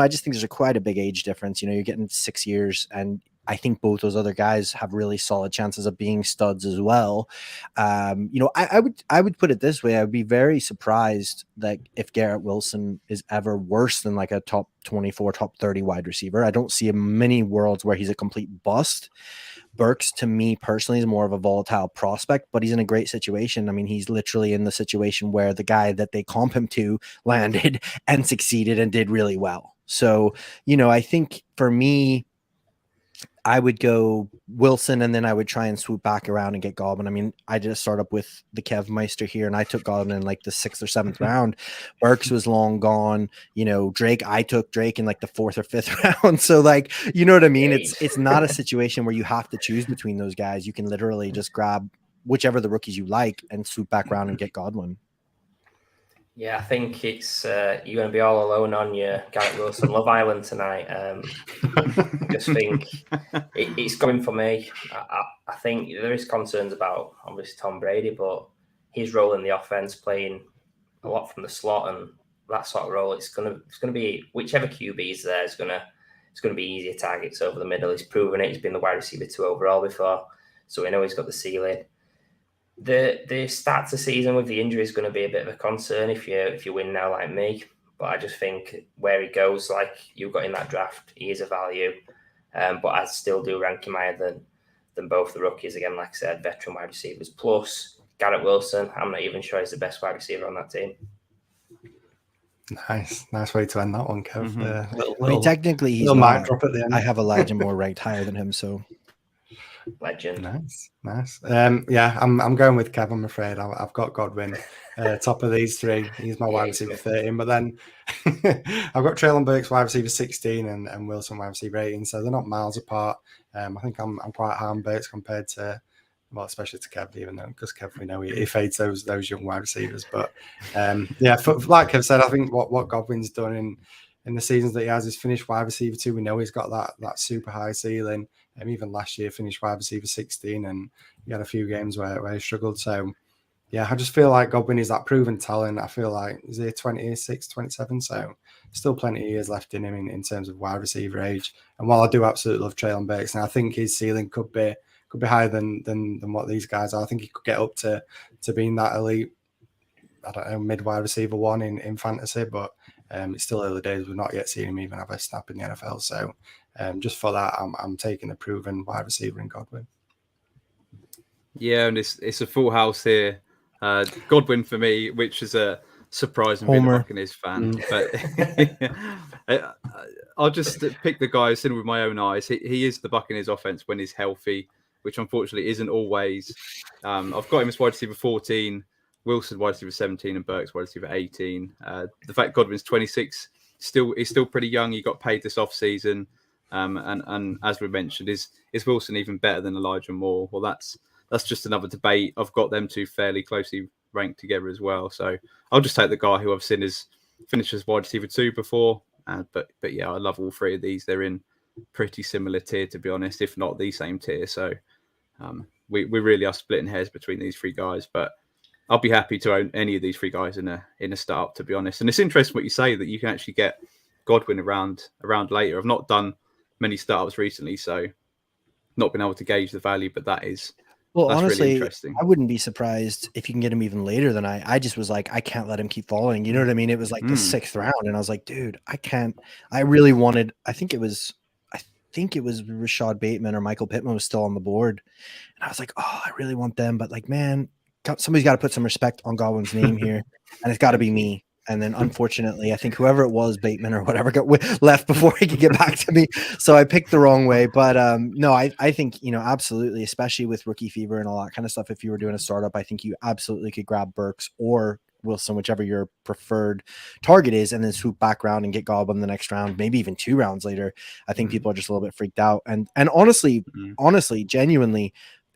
just think there's quite a big age difference. You're getting 6 years, and I think both those other guys have really solid chances of being studs as well. I would put it this way. I would be very surprised that if Garrett Wilson is ever worse than like a top 24, top 30 wide receiver. I don't see many worlds where he's a complete bust. Burks, to me personally, is more of a volatile prospect, but he's in a great situation. I mean, he's literally in the situation where the guy that they comp him to landed and succeeded and did really well. So, I think for me, I would go Wilson, and then I would try and swoop back around and get Godwin. I mean, I just start up with the Kev Meister here, and I took Godwin in like the 6th or 7th round. Burks was long gone. Drake, I took Drake in like the 4th or 5th round. So like, you know what I mean? It's not a situation where you have to choose between those guys. You can literally just grab whichever the rookies you like and swoop back around and get Godwin. Yeah, I think it's you're going to be all alone on your Garrett Wilson Love Island tonight. Just think it's going for me. I think there is concerns about obviously Tom Brady, but his role in the offense, playing a lot from the slot and that sort of role, it's going to be whichever QB is there, it's going to be easier targets over the middle. He's proven it. He's been the wide receiver 2 overall before, so we know he's got the ceiling. The start to season with the injury is going to be a bit of a concern if you win now like me. But I just think where he goes, like you got in that draft, he is a value. But I still do rank him higher than both the rookies. Again, like I said, veteran wide receivers. Plus Garrett Wilson, I'm not even sure he's the best wide receiver on that team. Nice way to end that one, Kev. Mm-hmm. Technically, he's not. Drop at the end. I have Elijah Moore ranked higher than him, so. Legend. Nice. Yeah, I'm going with Kev. I'm afraid I've got Godwin top of these three. He's my wide receiver 13, but then I've got Traylon Burks wide receiver 16 and Wilson wide receiver 18, so they're not miles apart. I think I'm quite high on Burks compared to, well, especially to Kev, even though because Kev, we know he fades those young wide receivers. But yeah, like Kev said, I think what Godwin's done in the seasons that he has is finished wide receiver 2. We know he's got that super high ceiling. Even last year finished wide receiver 16, and he had a few games where he struggled. So yeah, I just feel like Godwin is that proven talent. I feel like he's here 26, 27, so still plenty of years left in him in terms of wide receiver age. And while I do absolutely love Traylon Burks, and I think his ceiling could be higher than what these guys are. I think he could get up to being that elite, I don't know, mid wide receiver 1 in fantasy, but it's still early days. We've not yet seen him even have a snap in the NFL. So just for that, I'm taking the proven wide receiver in Godwin. Yeah, and it's a full house here. Godwin for me, which is a surprise and being a Buccaneers fan. But I'll just pick the guy sitting with my own eyes. He is the Buccaneers offense when he's healthy, which unfortunately isn't always. I've got him as wide receiver 14, Wilson wide receiver 17, and Burks wide receiver 18. The fact Godwin's 26, he's still pretty young. He got paid this offseason. And as we mentioned, is Wilson even better than Elijah Moore? Well, that's just another debate. I've got them two fairly closely ranked together as well. So I'll just take the guy who I've seen as finished as wide receiver 2 before. But yeah, I love all three of these. They're in pretty similar tier, to be honest, if not the same tier. So we really are splitting hairs between these three guys. But I'll be happy to own any of these three guys in a startup, to be honest. And it's interesting what you say that you can actually get Godwin around later. I've not done many startups recently, so not been able to gauge the value, but that's honestly, really interesting. I wouldn't be surprised if you can get him even later than I just was like, I can't let him keep falling. You know what I mean? It was like the 6th round, and I was like, dude, I can't. I really wanted. I think it was Rashad Bateman or Michael Pittman was still on the board, and I was like, oh, I really want them, but like, man, somebody's got to put some respect on Godwin's name here, and it's got to be me. And then, unfortunately, I think whoever it was, Bateman or whatever, got left before he could get back to me. So I picked the wrong way. But no, I think, absolutely, especially with rookie fever and all that kind of stuff, if you were doing a startup, I think you absolutely could grab Burks or Wilson, whichever your preferred target is, and then swoop back around and get Godwin the next round, maybe even 2 rounds later. I think people are just a little bit freaked out. And honestly, genuinely,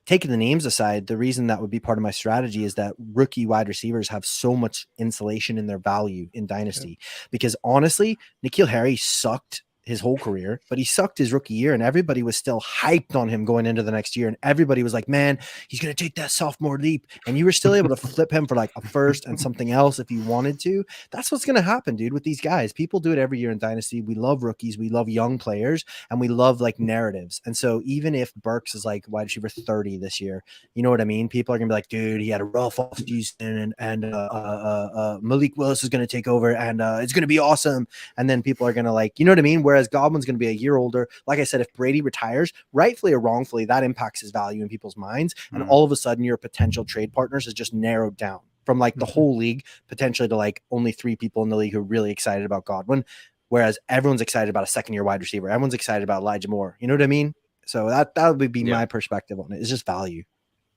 taking the names aside, the reason that would be part of my strategy is that rookie wide receivers have so much insulation in their value in Dynasty. Because honestly, N'Keal Harry sucked his whole career, but he sucked his rookie year, and everybody was still hyped on him going into the next year. And everybody was like, man, he's going to take that sophomore leap. And you were still able to flip him for like a first and something else if you wanted to. That's what's going to happen, dude, with these guys. People do it every year in Dynasty. We love rookies. We love young players, and we love like narratives. And so even if Burks is like wide receiver 30 this year, you know what I mean? People are going to be like, dude, he had a rough offseason, and Malik Willis is going to take over, and it's going to be awesome. And then people are going to like, you know what I mean? Whereas Godwin's going to be a year older. Like I said, if Brady retires, rightfully or wrongfully, that impacts his value in people's minds. And all of a sudden, your potential trade partners is just narrowed down from like the whole league, potentially to like only 3 people in the league who are really excited about Godwin. Whereas everyone's excited about a second-year wide receiver. Everyone's excited about Elijah Moore. You know what I mean? So that would be my perspective on it. It's just value.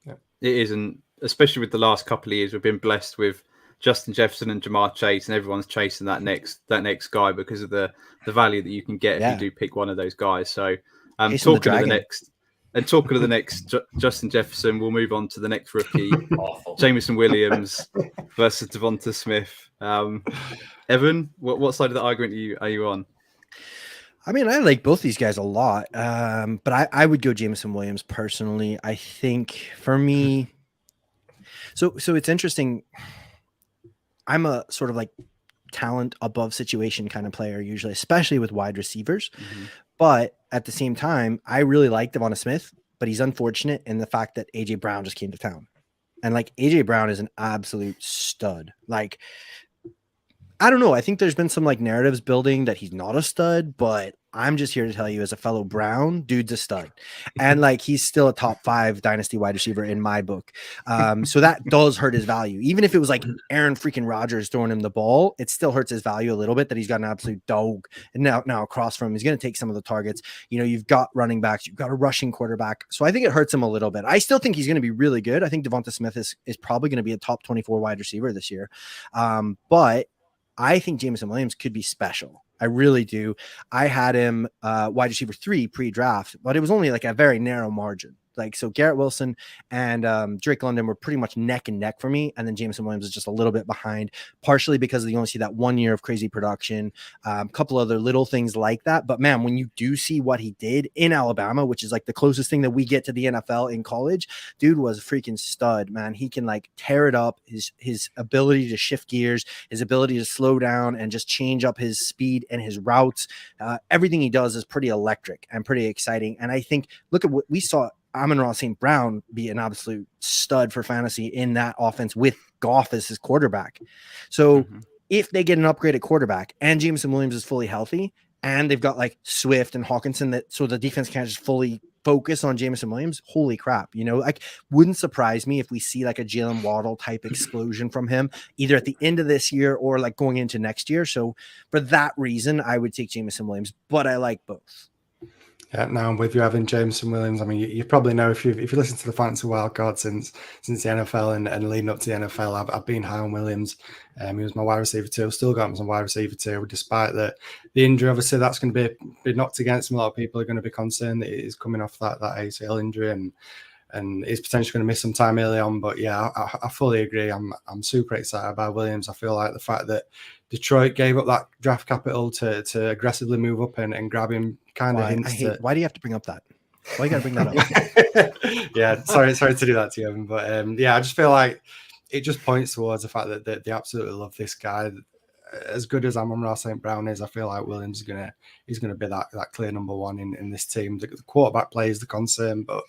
Yeah. It is, and especially with the last couple of years, we've been blessed with Justin Jefferson and Jamar Chase, and everyone's chasing that next guy because of the value that you can get if you do pick one of those guys. So talking of the next Justin Jefferson, we'll move on to the next rookie, Jameson Williams versus Devonta Smith. Evan, what side of the argument are you on? I mean, I like both these guys a lot, but I would go Jameson Williams personally. I think for me, so it's interesting. I'm a sort of like talent above situation kind of player usually, especially with wide receivers. But at the same time, I really like Devonta Smith, but he's unfortunate in the fact that AJ Brown just came to town. And like AJ Brown is an absolute stud. Like, I don't know. I think there's been some like narratives building that he's not a stud, but I'm just here to tell you, as a fellow Brown, dude's a stud. And like, he's still a top 5 dynasty wide receiver in my book. So that does hurt his value. Even if it was like Aaron freaking Rodgers throwing him the ball, it still hurts his value a little bit that he's got an absolute dog. And now across from him, he's going to take some of the targets. You know, you've got running backs, you've got a rushing quarterback. So I think it hurts him a little bit. I still think he's going to be really good. I think Devonta Smith is probably going to be a top 24 wide receiver this year. But I think Jameson Williams could be special. I really do. I had him wide receiver 3 pre-draft, but it was only like a very narrow margin. Like, so Garrett Wilson and Drake London were pretty much neck and neck for me. And then Jameson Williams is just a little bit behind, partially because you only see that 1 year of crazy production, a couple other little things like that. But man, when you do see what he did in Alabama, which is like the closest thing that we get to the NFL in college, dude was a freaking stud, man. He can like tear it up. His ability to shift gears, his ability to slow down and just change up his speed and his routes. Everything he does is pretty electric and pretty exciting. And I think, look at what we saw Amon-Ra St. Brown be an absolute stud for fantasy in that offense with Goff as his quarterback. So if they get an upgraded quarterback and Jameson Williams is fully healthy and they've got like Swift and Hawkinson, so the defense can't just fully focus on Jameson Williams, holy crap. You know, like, wouldn't surprise me if we see like a Jalen Waddle type explosion from him either at the end of this year or like going into next year. So for that reason, I would take Jameson Williams, but I like both. Yeah, now I'm with you, Evan. Jameson Williams. I mean, you probably know if you listen to the Fantasy Wildcard since the NFL and leading up to the NFL, I've been high on Williams. He was my wide receiver 2. Still got him as a wide receiver 2, despite the injury. Obviously, that's going to be knocked against him. A lot of people are going to be concerned that he's coming off that ACL injury and he's potentially going to miss some time early on. But yeah, I fully agree. I'm super excited about Williams. I feel like the fact that Detroit gave up that draft capital to aggressively move up and grab him kind of hints. Why do you have to bring up that? Why you got to bring that up? Yeah, sorry to do that to you, Evan. But yeah, I just feel like it just points towards the fact that they absolutely love this guy. As good as Amon-Ra St. Brown is, I feel like Williams is gonna be that clear number 1 in this team. The quarterback play is the concern, but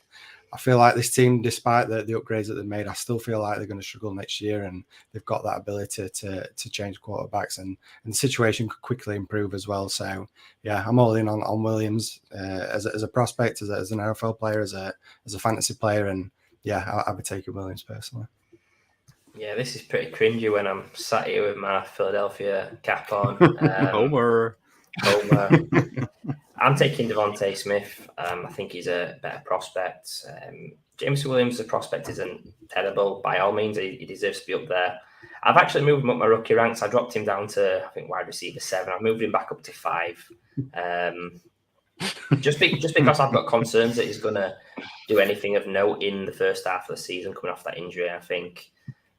I feel like this team, despite the upgrades that they've made, I still feel like they're going to struggle next year, and they've got that ability to change quarterbacks, and the situation could quickly improve as well. So yeah, I'm all in on Williams as a prospect, as an NFL player, as a fantasy player, and yeah, I'll be taking Williams personally. Yeah, this is pretty cringy when I'm sat here with my Philadelphia cap on. Homer. I'm taking Devonta Smith. I think he's a better prospect. Jameson Williams, the prospect isn't terrible. By all means, he deserves to be up there. I've actually moved him up my rookie ranks. I dropped him down to, I think, wide receiver 7. I've moved him back up to 5. Just because I've got concerns that he's going to do anything of note in the first half of the season coming off that injury. I think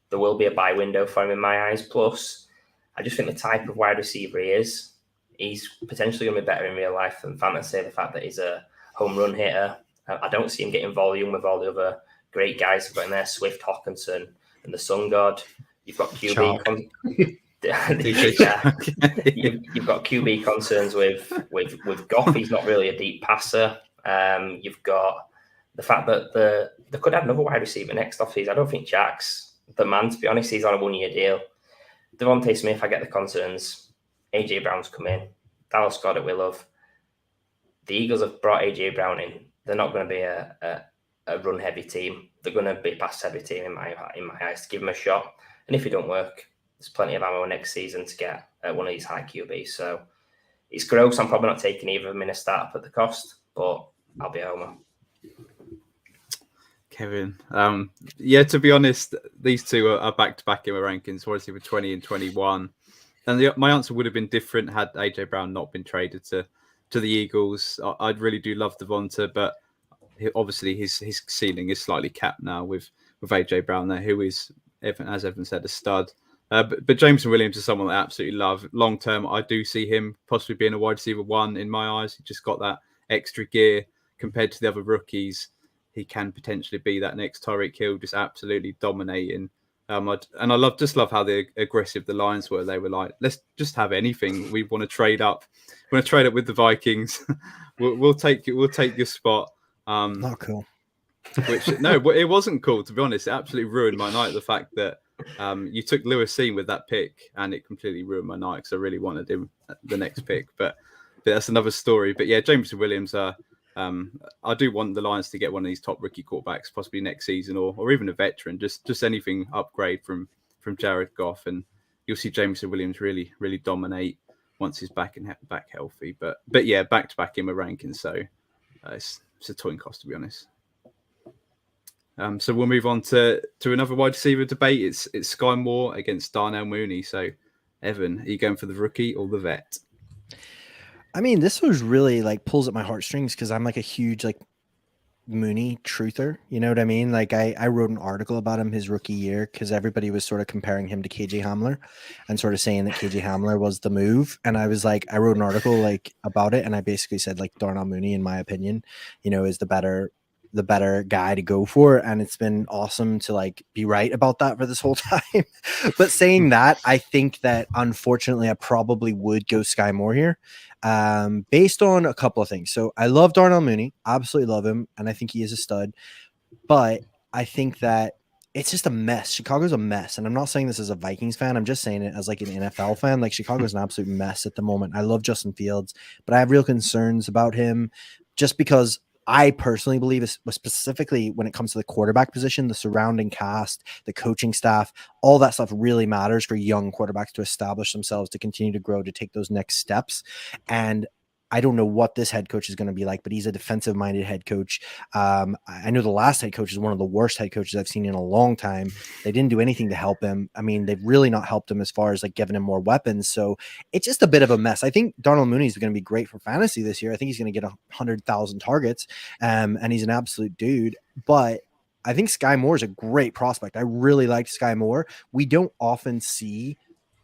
there will be a buy window for him in my eyes. Plus, I just think the type of wide receiver he is, he's potentially going to be better in real life than fantasy. The fact that he's a home run hitter, I don't see him getting volume with all the other great guys who've got in there, Swift, Hawkinson, and the Sun God. You've got QB. You've got QB concerns with Goff. He's not really a deep passer. You've got the fact that they could have another wide receiver next off these. I don't think Jack's the man, to be honest. He's on a 1-year deal. Devonta Smith, I get the concerns. AJ Brown's come in. Dallas Goedert we love. The Eagles have brought AJ Brown in. They're not going to be a run heavy team. They're going to be a pass heavy team in my eyes. Give them a shot, and if it don't work, there's plenty of ammo next season to get one of these high QBs. So it's gross. I'm probably not taking either of them in a startup at the cost, but I'll be a homer. Kevin, yeah. To be honest, these two are back to back in my rankings. Obviously, with 20 and 21. And my answer would have been different had AJ Brown not been traded to the Eagles. I really do love Devonta, but obviously his ceiling is slightly capped now with AJ Brown there, who is, as Evan said, a stud. But Jameson Williams is someone that I absolutely love. Long term, I do see him possibly being a wide receiver 1 in my eyes. He just got that extra gear compared to the other rookies. He can potentially be that next Tyreek Hill, just absolutely dominating. And I love how aggressive the Lions were. They were like, let's just have anything. We want to trade up. We want to trade up with the Vikings. we'll take your spot. Not cool. It wasn't cool, to be honest. It absolutely ruined my night. The fact that you took Lewis Seen with that pick, and it completely ruined my night because I really wanted him at the next pick. But that's another story. But yeah, Jameson Williams, I do want the Lions to get one of these top rookie quarterbacks, possibly next season, or even a veteran, just anything upgrade from Jared Goff, and you'll see Jameson Williams really dominate once he's back healthy. But yeah, back to back in my rankings, so it's a toying cost, to be honest. So we'll move on to another wide receiver debate. It's Sky Moore against Darnell Mooney. So, Evan, are you going for the rookie or the vet? I mean, this was really like pulls at my heartstrings because I'm like a huge like Mooney truther. You know what I mean? Like I wrote an article about him his rookie year because everybody was sort of comparing him to KJ Hamler and sort of saying that KJ Hamler was the move. And I was like, I wrote an article like about it, and I basically said like Darnell Mooney, in my opinion, is the better guy to go for, and it's been awesome to like be right about that for this whole time. But saying that, I think that unfortunately I probably would go Sky Moore here, based on a couple of things. So I love Darnell Mooney, absolutely love him, and I think he is a stud, but I think that it's just a mess. Chicago's a mess, and I'm not saying this as a Vikings fan. I'm just saying it as like an NFL fan. Like Chicago's an absolute mess at the moment. I love Justin Fields, but I have real concerns about him just because I personally believe, specifically when it comes to the quarterback position, the surrounding cast, the coaching staff, all that stuff really matters for young quarterbacks to establish themselves, to continue to grow, to take those next steps. And I don't know what this head coach is going to be like, but he's a defensive-minded head coach. I know the last head coach is one of the worst head coaches I've seen in a long time. They didn't do anything to help him. I mean, they've really not helped him as far as like giving him more weapons. So it's just a bit of a mess. I think Darnell Mooney is going to be great for fantasy this year. I think he's going to get 100,000 targets, and he's an absolute dude. But I think Sky Moore is a great prospect. I really like Sky Moore. We don't often see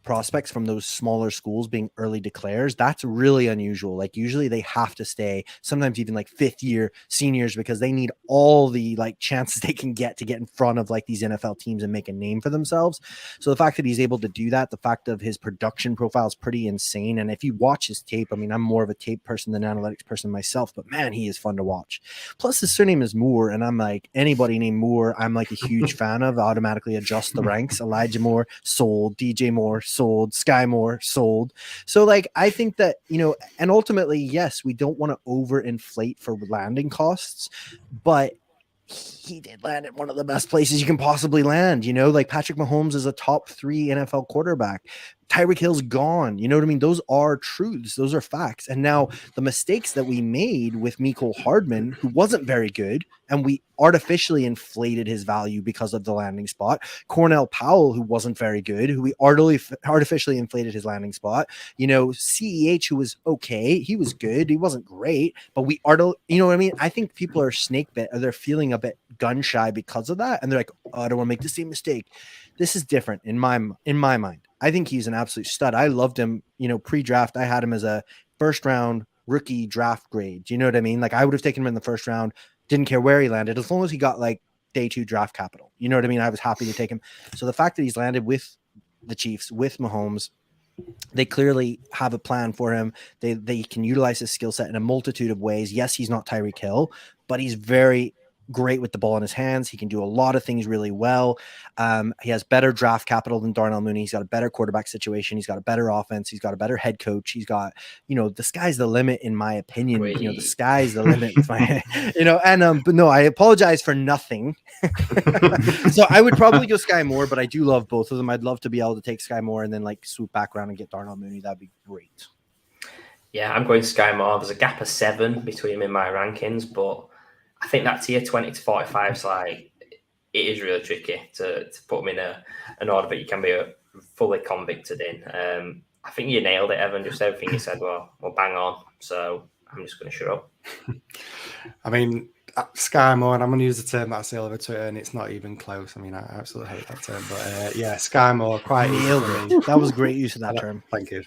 prospects from those smaller schools being early declares. That's really unusual. Like usually they have to stay, sometimes even like fifth year seniors, because they need all the like chances they can get to get in front of like these NFL teams and make a name for themselves. So the fact that he's able to do that, the fact of his production profile is pretty insane. And if you watch his tape, I mean, I'm more of a tape person than an analytics person myself, but man, he is fun to watch. Plus his surname is Moore, and I'm like, anybody named Moore, I'm like a huge fan of. Automatically adjust the ranks. Elijah Moore sold, DJ Moore sold, Sky Moore sold. So like I think that, and ultimately, yes, we don't want to overinflate for landing costs, but he did land at one of the best places you can possibly land. Like Patrick Mahomes is a top 3 NFL quarterback. Tyreek Hill's gone. You know what I mean? Those are truths. Those are facts. And now the mistakes that we made with Mecole Hardman, who wasn't very good, and we artificially inflated his value because of the landing spot. Cornell Powell, who wasn't very good, who we artificially inflated his landing spot. CEH, who was okay. He was good. He wasn't great, but you know what I mean? I think people are snake bit, or they're feeling a bit gun shy because of that. And they're like, oh, I don't want to make the same mistake. This is different in my mind. I think he's an absolute stud. I loved him, pre-draft. I had him as a first round rookie draft grade. Do you know what I mean? Like I would have taken him in the first round. Didn't care where he landed, as long as he got like day 2 draft capital. You know what I mean? I was happy to take him. So the fact that he's landed with the Chiefs, with Mahomes, they clearly have a plan for him. They can utilize his skill set in a multitude of ways. Yes, he's not Tyreek Hill, but he's very great with the ball in his hands. He can do a lot of things really well. He has better draft capital than Darnell Mooney. He's got a better quarterback situation. He's got a better offense. He's got a better head coach. He's got, the sky's the limit in my opinion. The sky's the limit. But no, I apologize for nothing. So I would probably go Sky Moore, but I do love both of them. I'd love to be able to take Sky Moore and then like swoop back around and get Darnell Mooney. That'd be great. Yeah, I'm going Sky Moore. There's a gap of 7 between him and my rankings, but I think that tier 20 to 45 is like, it is really tricky to put them in an order that you can be fully convicted in. I think you nailed it, Evan. Just everything you said, well, bang on. So I'm just going to shut up. I mean, Sky Moore, and I'm going to use the term that I say all over Twitter, and it's not even close. I mean, I absolutely hate that term. But yeah, Sky Moore, quite easy for me. That was great use of that term. Thank you.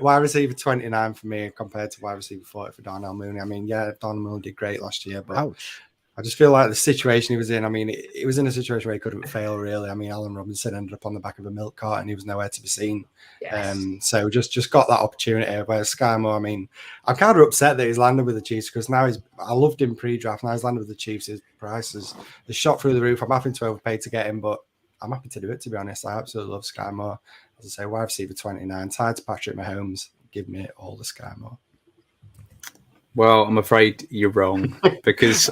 Wide receiver 29 for me compared to wide receiver 40 for Darnell Mooney. I mean, yeah, Darnell Mooney did great last year, but ouch. I just feel like the situation he was in, I mean, it was in a situation where he couldn't fail, really. I mean, Allen Robinson ended up on the back of a milk cart and he was nowhere to be seen. Yes. So just got that opportunity. Whereas Sky Moore, I mean, I'm kind of upset that he's landed with the Chiefs because now I loved him pre-draft. Now he's landed with the Chiefs. His price is shot through the roof. I'm having to overpay to get him, but I'm happy to do it, to be honest. I absolutely love Sky Moore. As I say, wide receiver 29, tied to Patrick Mahomes. Give me all the Sky Moore. Well, I'm afraid you're wrong because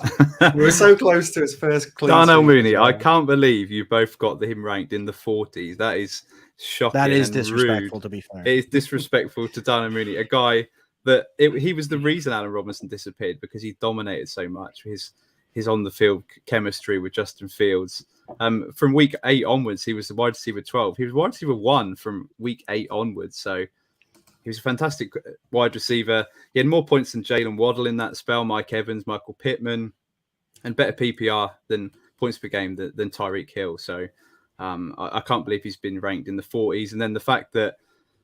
we're so close to his first clean Darnell streak Mooney. as well. I can't believe you both got him ranked in the 40s. That is shocking. That is and disrespectful, rude. to be fair. It is disrespectful to Darnell Mooney, a guy that he was the reason Allen Robinson disappeared because he dominated so much. His on the field chemistry with Justin Fields. From week 8 onwards, he was the wide receiver 12. He was wide receiver 1 from week 8 onwards. So he was a fantastic wide receiver. He had more points than Jalen Waddle in that spell, Mike Evans, Michael Pittman, and better PPR than points per game than Tyreek Hill. So I can't believe he's been ranked in the 40s. And then the fact that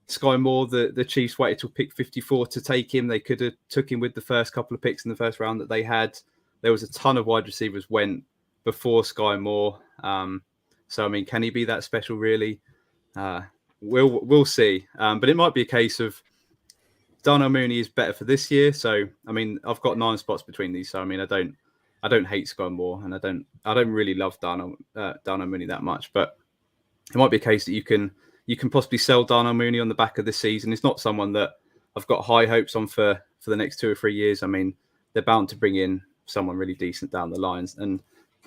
Sky Moore, the Chiefs waited till pick 54 to take him. They could have took him with the first couple of picks in the first round that they had. There was a ton of wide receivers went before Sky Moore. So, I mean, can he be that special, really? We'll see. But it might be a case of Darnell Mooney is better for this year. So, I mean, I've got 9 spots between these. So, I mean, I don't hate Sky Moore, and I don't really love Darnell Mooney that much. But it might be a case that you can possibly sell Darnell Mooney on the back of this season. It's not someone that I've got high hopes on for the next 2 or 3 years. I mean, they're bound to bring in someone really decent down the lines, and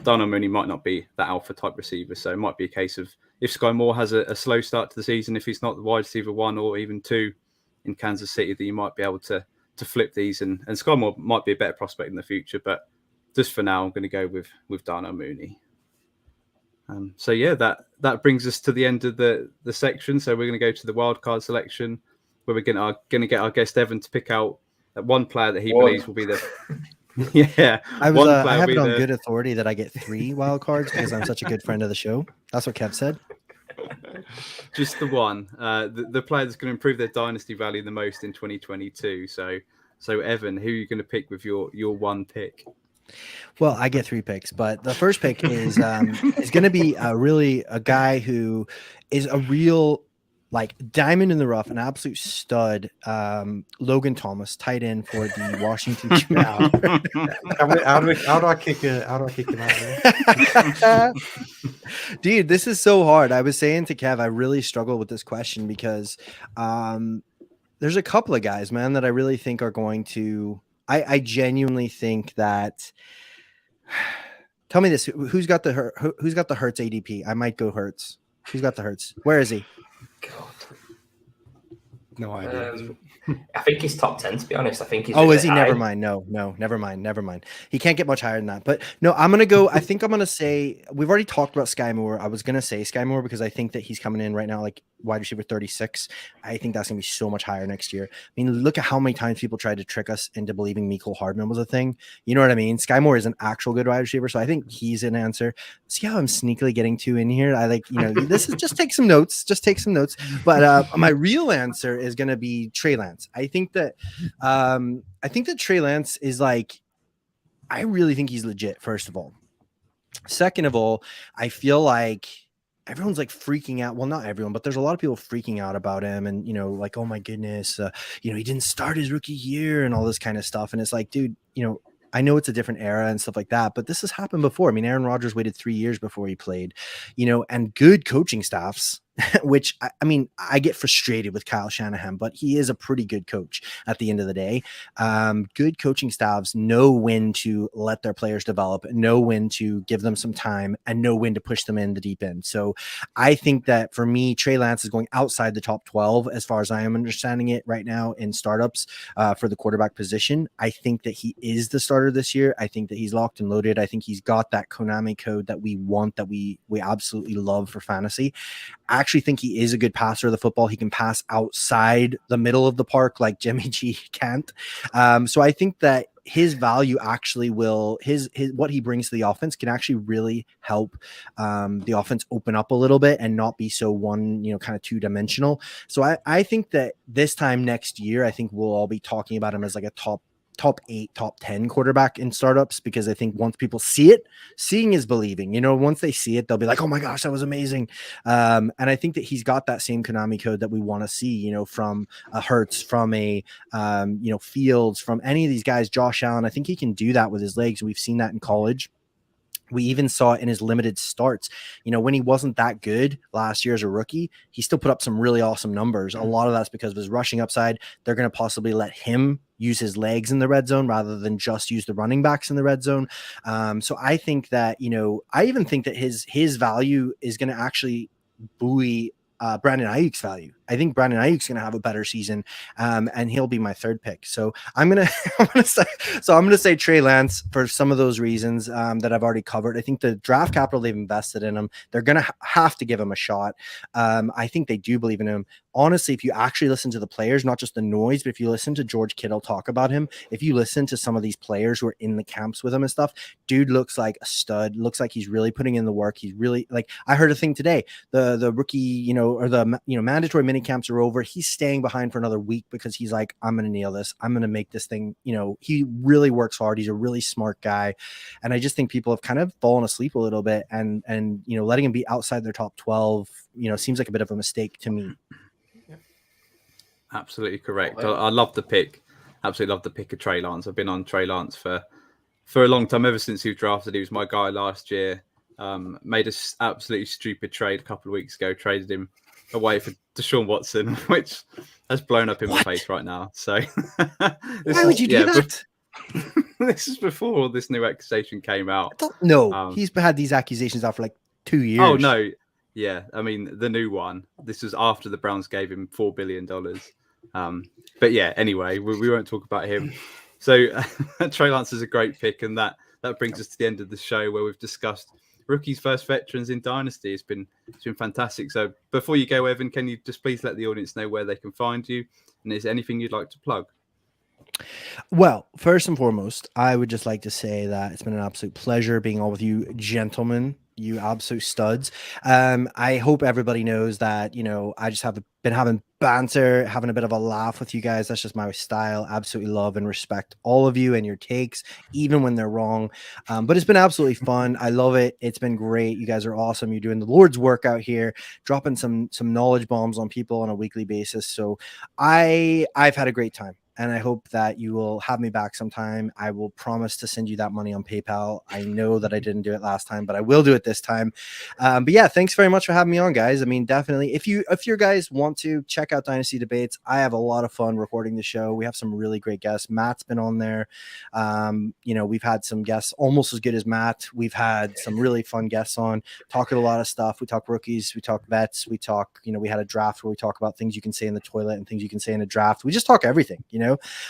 Darnell Mooney might not be that alpha type receiver. So it might be a case of if Sky Moore has a slow start to the season, if he's not the wide receiver 1 or even 2 in Kansas City, that you might be able to flip these, and Sky Moore might be a better prospect in the future. But just for now, I'm going to go with Darnell Mooney. So yeah, that brings us to the end of the section. So we're going to go to the wildcard selection, where we're going to get our guest Evan to pick out that one player that he believes will be the yeah. I have it on good authority that I get 3 wild cards because I'm such a good friend of the show. That's what Kev said. Just the one, the player that's going to improve their dynasty value the most in 2022. So Evan, who are you going to pick with your one pick? Well, I get 3 picks, but the first pick is going to be a guy who is a real diamond in the rough, an absolute stud. Logan Thomas, tight end for the Washington. How do I kick him out there? Dude, this is so hard. I was saying to Kev, I really struggle with this question because there's a couple of guys, man, that I really think are going to. I genuinely think that. Tell me this: who's got the Hurts ADP? I might go Hurts. Who's got the Hurts? Where is he? God. No idea. I think he's top 10, to be honest. I think he's. Oh, is he? Never mind. No, never mind. He can't get much higher than that. But no, I'm gonna go. I think I'm gonna say we've already talked about Sky Moore. I was gonna say Sky Moore because I think that he's coming in right now like wide receiver 36. I think that's gonna be so much higher next year. I mean, look at how many times people tried to trick us into believing Mecole Hardman was a thing. You know what I mean? Sky Moore is an actual good wide receiver, so I think he's an answer. See how I'm sneakily getting 2 in here? I this is just take some notes. But my real answer is gonna be Trey Lance. I think that Trey Lance is I really think he's legit, first of all. Second of all, I feel like everyone's freaking out. Well, not everyone, but there's a lot of people freaking out about him and, oh my goodness, he didn't start his rookie year and all this kind of stuff. And it's dude, I know it's a different era and stuff like that, but this has happened before. I mean, Aaron Rodgers waited 3 years before he played, and good coaching staffs, which I mean, I get frustrated with Kyle Shanahan, but he is a pretty good coach at the end of the day. Good coaching staffs know when to let their players develop, know when to give them some time, and know when to push them in the deep end. So I think that for me, Trey Lance is going outside the top 12 as far as I am understanding it right now in startups for the quarterback position. I think that he is the starter this year. I think that he's locked and loaded. I think he's got that Konami code that we want, that we absolutely love for fantasy. I actually think he is a good passer of the football. He can pass outside the middle of the park like Jimmy G can't. So I think that his value actually will, his what he brings to the offense can actually really help the offense open up a little bit and not be so one, kind of 2-dimensional. So I think that this time next year, I think we'll all be talking about him as a top 8, top 10 quarterback in startups, because I think once people see it, seeing is believing. Once they see it, they'll be like, oh my gosh, that was amazing. And I think that he's got that same Konami code that we want to see, from a Hurts, from a Fields, from any of these guys, Josh Allen. I think he can do that with his legs. We've seen that in college. We even saw it in his limited starts. You know, when he wasn't that good last year as a rookie, he still put up some really awesome numbers. A lot of that's because of his rushing upside. They're going to possibly let him use his legs in the red zone rather than just use the running backs in the red zone. So I think that, you know, I even think that his value is going to actually buoy Brandon Ayuk's value. I think Brandon Ayuk's going to have a better season, and he'll be my third pick. So I'm gonna say Trey Lance for some of those reasons that I've already covered. I think the draft capital they've invested in him, they're going to have to give him a shot. I think they do believe in him. Honestly, if you actually listen to the players, not just the noise, but if you listen to George Kittle talk about him, if you listen to some of these players who are in the camps with him and stuff, dude looks like a stud. Looks like he's really putting in the work. He's really, like, I heard a thing today. The rookie, you know, or the mandatory mini camps are over. He's staying behind for another week because he's like, I'm going to nail this. I'm going to make this thing, you know, he really works hard. He's a really smart guy. And I just think people have kind of fallen asleep a little bit, and, you know, letting him be outside their top 12, you know, seems like a bit of a mistake to me. Absolutely correct. I love the pick. Absolutely love the pick of Trey Lance. I've been on Trey Lance for a long time, ever since he was drafted. He was my guy last year. Made an absolutely stupid trade a couple of weeks ago. Traded him away for Deshaun Watson, which has blown up in my face right now. So why would you do that? This is before all this new accusation came out. He's had these accusations out for like 2 years. Oh no, yeah. I mean, the new one. This was after the Browns gave him $4 billion. But yeah, anyway, we won't talk about him. So Trey Lance is a great pick, and that brings us to the end of the show, where we've discussed rookies, first veterans in Dynasty. It's been fantastic. So before you go, Evan, can you just please let the audience know where they can find you, and is there anything you'd like to plug? Well, first and foremost, I would just like to say that it's been an absolute pleasure being on with you gentlemen, you absolute studs. I hope everybody knows that, you know, I just been having banter, having a bit of a laugh with you guys. That's just my style. Absolutely love and respect all of you and your takes, even when they're wrong. But it's been absolutely fun. I love it. It's been great. You guys are awesome. You're doing the Lord's work out here, dropping some knowledge bombs on people on a weekly basis. So I've had a great time. And I hope that you will have me back sometime. I will promise to send you that money on PayPal. I know that I didn't do it last time, but I will do it this time. But yeah, thanks very much for having me on, guys. I mean, definitely, if you guys want to check out Dynasty Debates, I have a lot of fun recording the show. We have some really great guests. Matt's been on there. You know, we've had some guests almost as good as Matt. We've had some really fun guests on, talking a lot of stuff. We talk rookies, we talk vets, we talk, you know, we had a draft where we talk about things you can say in the toilet and things you can say in a draft. We just talk everything, you know,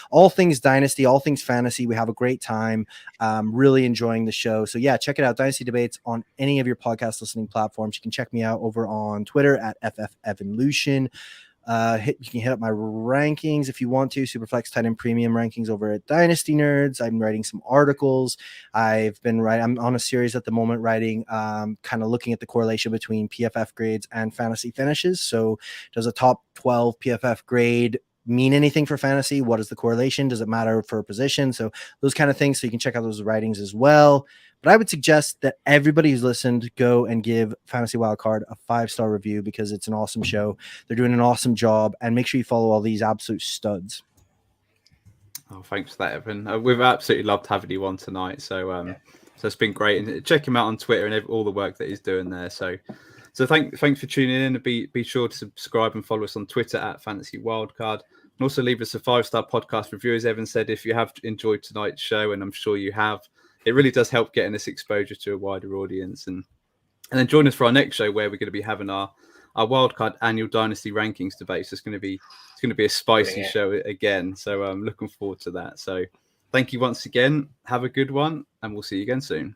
all things Dynasty, all things fantasy. We have a great time. Really enjoying the show. So yeah, check it out. Dynasty Debates on any of your podcast listening platforms. You can check me out over on Twitter at FFEvanLucian. You can hit up my rankings if you want to. Superflex Tight End Premium rankings over at Dynasty Nerds. I'm writing some articles. I'm on a series at the moment writing, kind of looking at the correlation between PFF grades and fantasy finishes. So does a top 12 PFF grade mean anything for fantasy? What is the correlation? Does it matter for a position? So those kind of things. So you can check out those writings as well. But I would suggest that everybody who's listened go and give Fantasy Wildcard a 5-star review, because it's an awesome show. They're doing an awesome job, and make sure you follow all these absolute studs. Oh, thanks for that, Evan. We've absolutely loved having you on tonight. So it's been great, and check him out on Twitter and all the work that he's doing there. So thanks for tuning in, and be sure to subscribe and follow us on Twitter at Fantasy Wildcard, and also leave us a 5-star podcast review. As Evan said, if you have enjoyed tonight's show, and I'm sure you have, it really does help getting us exposure to a wider audience. And then join us for our next show, where we're going to be having our Wildcard annual Dynasty rankings debate. So it's going to be a spicy show again. So I'm looking forward to that. So thank you once again. Have a good one, and we'll see you again soon.